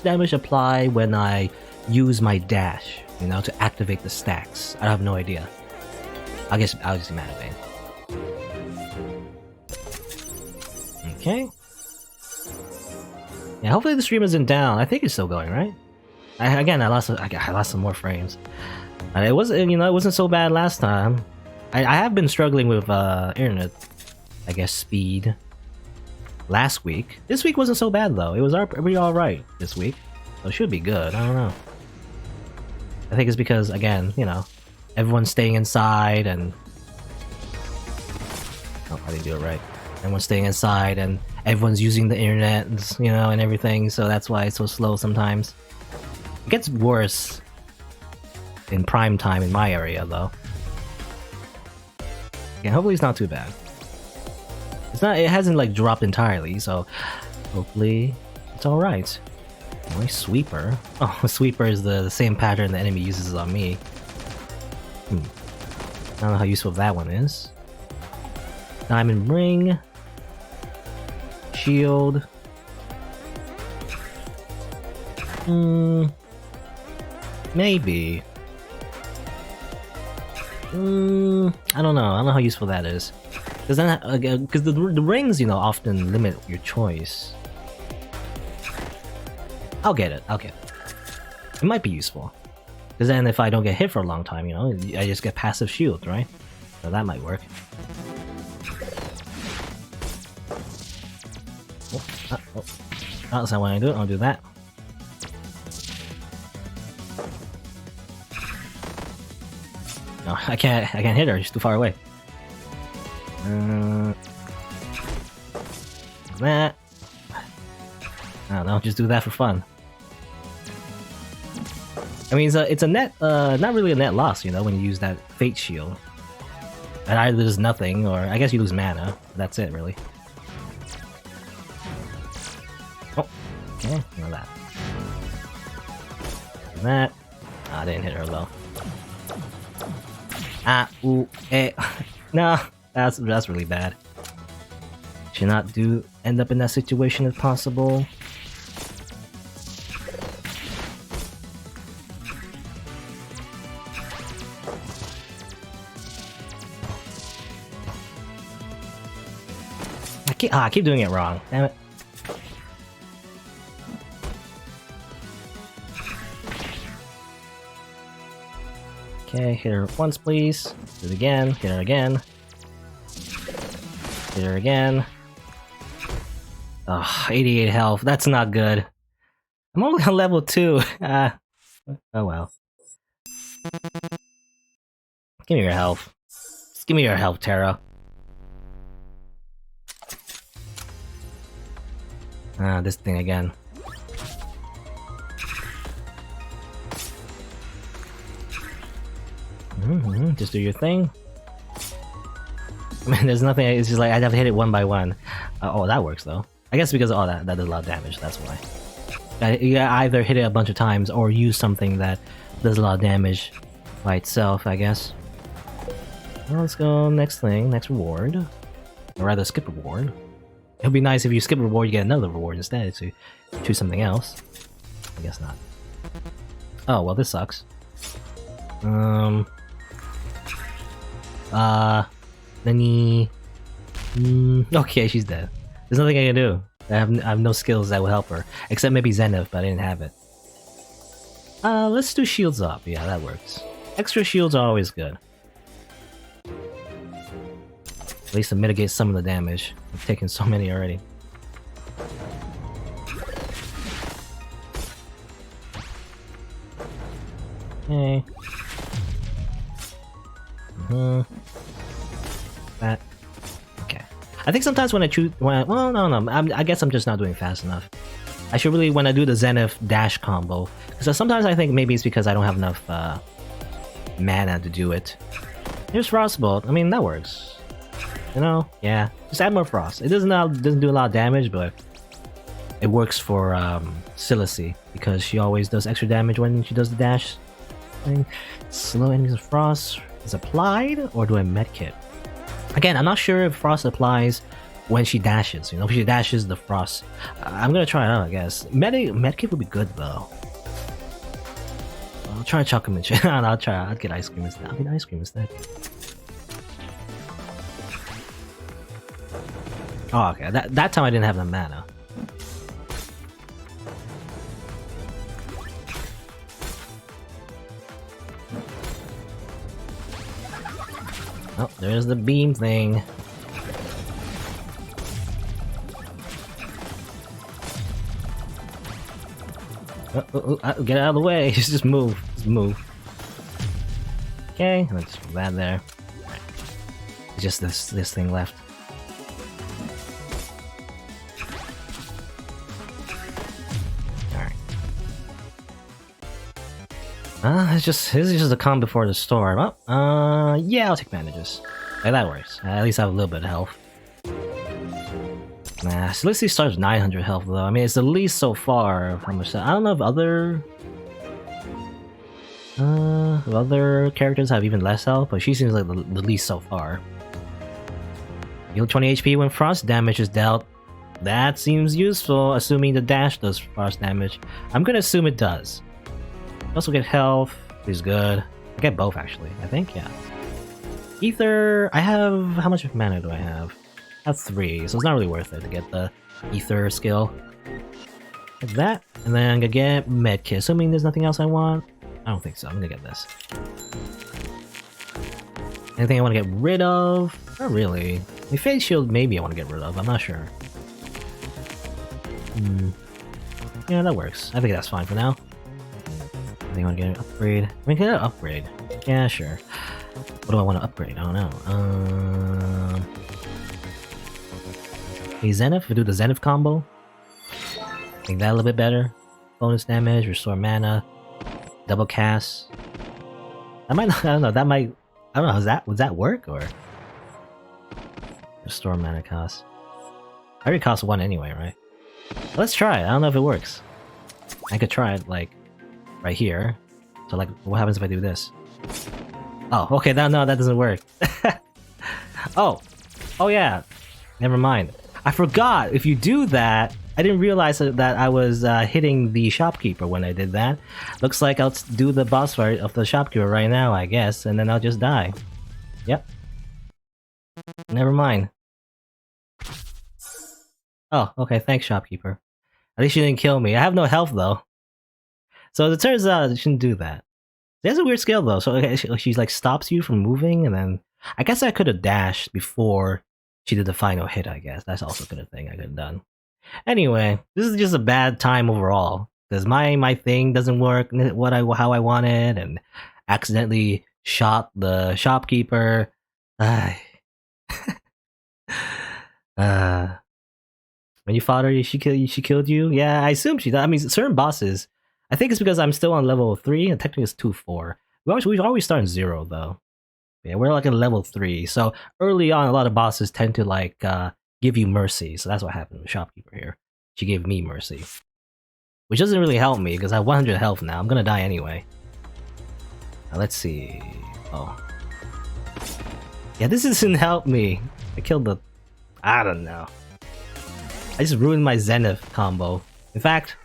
damage apply when I use my dash? You know, to activate the stacks. I have no idea. I'll just mana vein. Okay. Yeah, hopefully the stream isn't down. I think it's still going, right? I lost some more frames. It wasn't, it wasn't so bad last time. I have been struggling with internet, I guess, speed. Last week. This week wasn't so bad though. It was pretty alright this week. So it should be good. I don't know. I think it's because, again, everyone's staying inside and... Oh, I didn't do it right. Everyone's staying inside and everyone's using the internet, and everything, so that's why it's so slow sometimes. It gets worse in prime time in my area, though. Yeah, hopefully it's not too bad. It hasn't, like, dropped entirely, so hopefully it's alright. Only sweeper. Oh, sweeper is the same pattern the enemy uses on me. I don't know how useful that one is. Diamond ring. Shield. Maybe. I don't know. I don't know how useful that is. Because then, because the rings, often limit your choice. I'll get it. It might be useful. Because then if I don't get hit for a long time, I just get passive shield, right? So that might work. Oh, that's not what I do. I'll do that. No, I can't hit her. She's too far away. That. I don't know. Just do that for fun. I mean, it's a net, not really a net loss, when you use that fate shield. And either there's nothing, or I guess you lose mana. That's it, really. Oh, okay, know that. That. I didn't hit her though. Ah, ooh, eh. No, that's really bad. Should not end up in that situation if possible. I keep doing it wrong. Damn it. Okay, hit her once, please. Do it again. Hit her again. Hit her again. Oh, 88 health. That's not good. I'm only on level 2. Oh well. Give me your health. Just give me your health, Terra. This thing again. Just do your thing. I mean, there's nothing. It's just like I'd have to hit it one by one. Oh, that works though. I guess because that does a lot of damage. That's why. You either hit it a bunch of times or use something that does a lot of damage by itself, I guess. Well, let's go next thing, next reward. Or rather, skip reward. It'd be nice if you skip reward, you get another reward instead to choose something else. I guess not. Oh, well, this sucks. Nani... okay, she's dead. There's nothing I can do. I have no skills that will help her. Except maybe Zenith, but I didn't have it. Let's do shields up. Yeah, that works. Extra shields are always good. At least to mitigate some of the damage. I've taken so many already. Okay. That. Okay. I think sometimes when I choose, well, no, I guess I'm just not doing fast enough. I should really, when I do the Zenith dash combo, because sometimes I think maybe it's because I don't have enough mana to do it. Here's Frostbolt. I mean, that works. You know, yeah. Just add more frost. It doesn't do a lot of damage, but it works for Silacy because she always does extra damage when she does the dash thing. Slow enemies of frost is applied, or do I medkit? Again, I'm not sure if frost applies when she dashes. You know, if she dashes the frost, I'm gonna try it out. I guess medkit would be good though. I'll try chocolate mint. I'll try. I'll get ice cream instead. I'll get ice cream instead. Oh, okay. That time I didn't have the mana. Oh, there's the beam thing. Get out of the way. Just move. Just move. Okay, let's put that there. Right. Just this thing left. This is just a calm before the storm. Oh, yeah, I'll take bandages. Hey, that works. At least I have a little bit of health. Nah, so let's see, starts 900 health though. I mean, it's the least so far of how much. I don't know if other characters have even less health, but she seems like the least so far. Heal 20 HP when frost damage is dealt. That seems useful, assuming the dash does frost damage. I'm gonna assume it does. Also get health, is good. I get both actually, I think, yeah. Ether, I have, how much mana do I have? I have 3, so it's not really worth it to get the Ether skill. Like that, and then I'm gonna get Medkit, assuming there's nothing else I want. I don't think so, I'm gonna get this. Anything I want to get rid of? Not really. The Face Shield maybe I want to get rid of, I'm not sure. Yeah, that works. I think that's fine for now. I want to get an upgrade. I mean, can I upgrade? Yeah, sure. What do I want to upgrade? I don't know. A Zenith? We do the Zenith combo. Make that a little bit better. Bonus damage, restore mana, double cast. I might not. I don't know. That might. I don't know. Would that work or restore mana cost? I already cost 1 anyway, right? Let's try it. I don't know if it works. I could try it like right here. So like, what happens if I do this? Oh, okay, no, that doesn't work. Oh yeah, never mind. I forgot, if you do that, I didn't realize that I was hitting the shopkeeper when I did that. Looks like I'll do the boss fight of the shopkeeper right now, I guess, and then I'll just die. Yep. Never mind. Oh, okay, thanks shopkeeper. At least you didn't kill me. I have no health though. So it turns out it shouldn't do that. It has a weird skill though. So okay, she like stops you from moving, and then I guess I could have dashed before she did the final hit. I guess that's also a good thing I could have done. Anyway, this is just a bad time overall because my thing doesn't work how I want it, and accidentally shot the shopkeeper. When you fought her, she killed you? Yeah, I assume she did. I mean, certain bosses, I think it's because I'm still on level 3, and technically it's 2-4. We always start in 0, though. Yeah, we're like at level 3, so early on, a lot of bosses tend to like give you mercy, so that's what happened with Shopkeeper here. She gave me mercy. Which doesn't really help me, because I have 100 health now, I'm gonna die anyway. Now, let's see... Oh. Yeah, this doesn't help me. I killed the... I don't know. I just ruined my Zenith combo. In fact,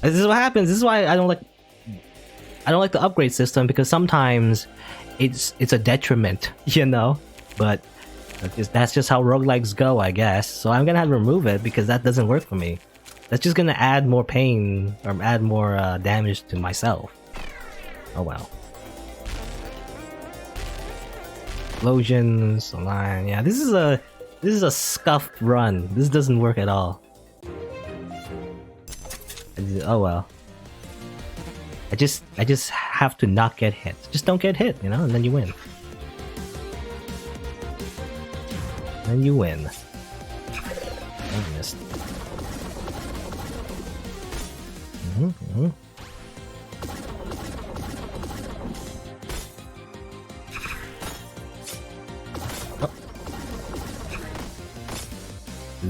this is what happens. This is why I don't like the upgrade system, because sometimes it's a detriment, you know? But that's just how roguelikes go, I guess. So I'm gonna have to remove it because that doesn't work for me. That's just gonna add more pain or add more damage to myself. Oh well. Explosions, line. Yeah, this is a scuffed run. This doesn't work at all. Oh well. I just have to not get hit. Just don't get hit, you know, and then you win. Then you win. I missed.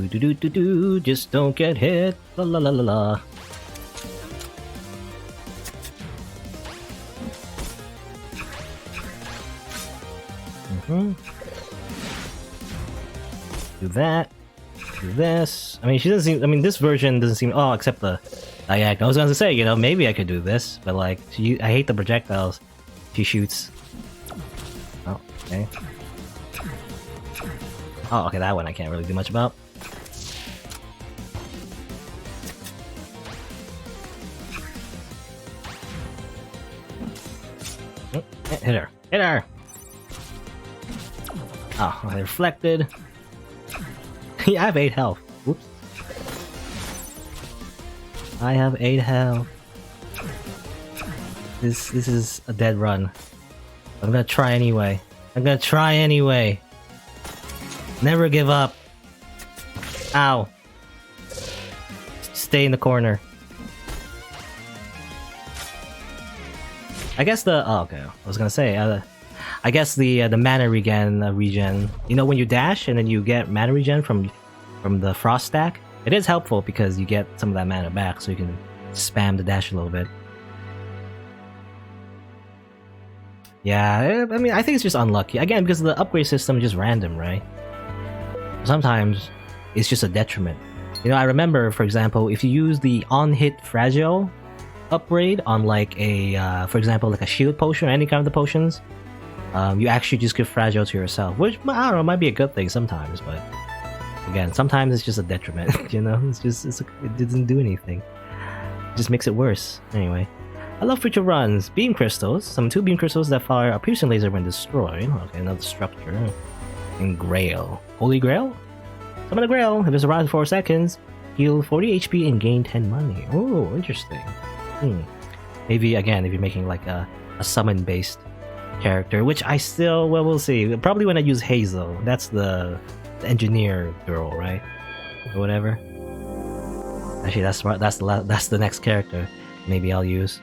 Do, just don't get hit. La la la la la. Do that. Do this. I mean, she doesn't seem. I mean, this version doesn't seem. Oh, except the diagonal. I was gonna say, you know, maybe I could do this, but like, I hate the projectiles she shoots. Oh, okay. Oh, okay, that one I can't really do much about. Hit her! Hit her! Oh, I reflected. Yeah, I have 8 health. Oops. I have 8 health. This is a dead run. I'm gonna try anyway. I'm gonna try anyway. Never give up. Ow. Stay in the corner. I guess the... Oh, okay. I was gonna say, I guess the mana regen, you know, when you dash and then you get mana regen from the frost stack, it is helpful because you get some of that mana back, so you can spam the dash a little bit. Yeah, I mean, I think it's just unlucky. Again, because the upgrade system is just random, right? Sometimes it's just a detriment. You know, I remember, for example, if you use the on-hit fragile upgrade on like a, for example, like a shield potion or any kind of the potions, you actually just give fragile to yourself, which, I don't know, might be a good thing sometimes, but again, sometimes it's just a detriment, you know? It doesn't do anything. It just makes it worse. Anyway, I love future runs. Beam crystals. Summon 2 beam crystals that fire a piercing laser when destroyed. Okay, another structure. And Grail. Holy Grail? Summon the Grail. If it's around 4 seconds, heal 40 HP and gain 10 money. Oh, interesting. Maybe, again, if you're making like a summon-based character, which I still, well, we'll see. Probably when I use Hazel. That's the engineer girl, right? Or whatever. Actually, that's the next character maybe I'll use.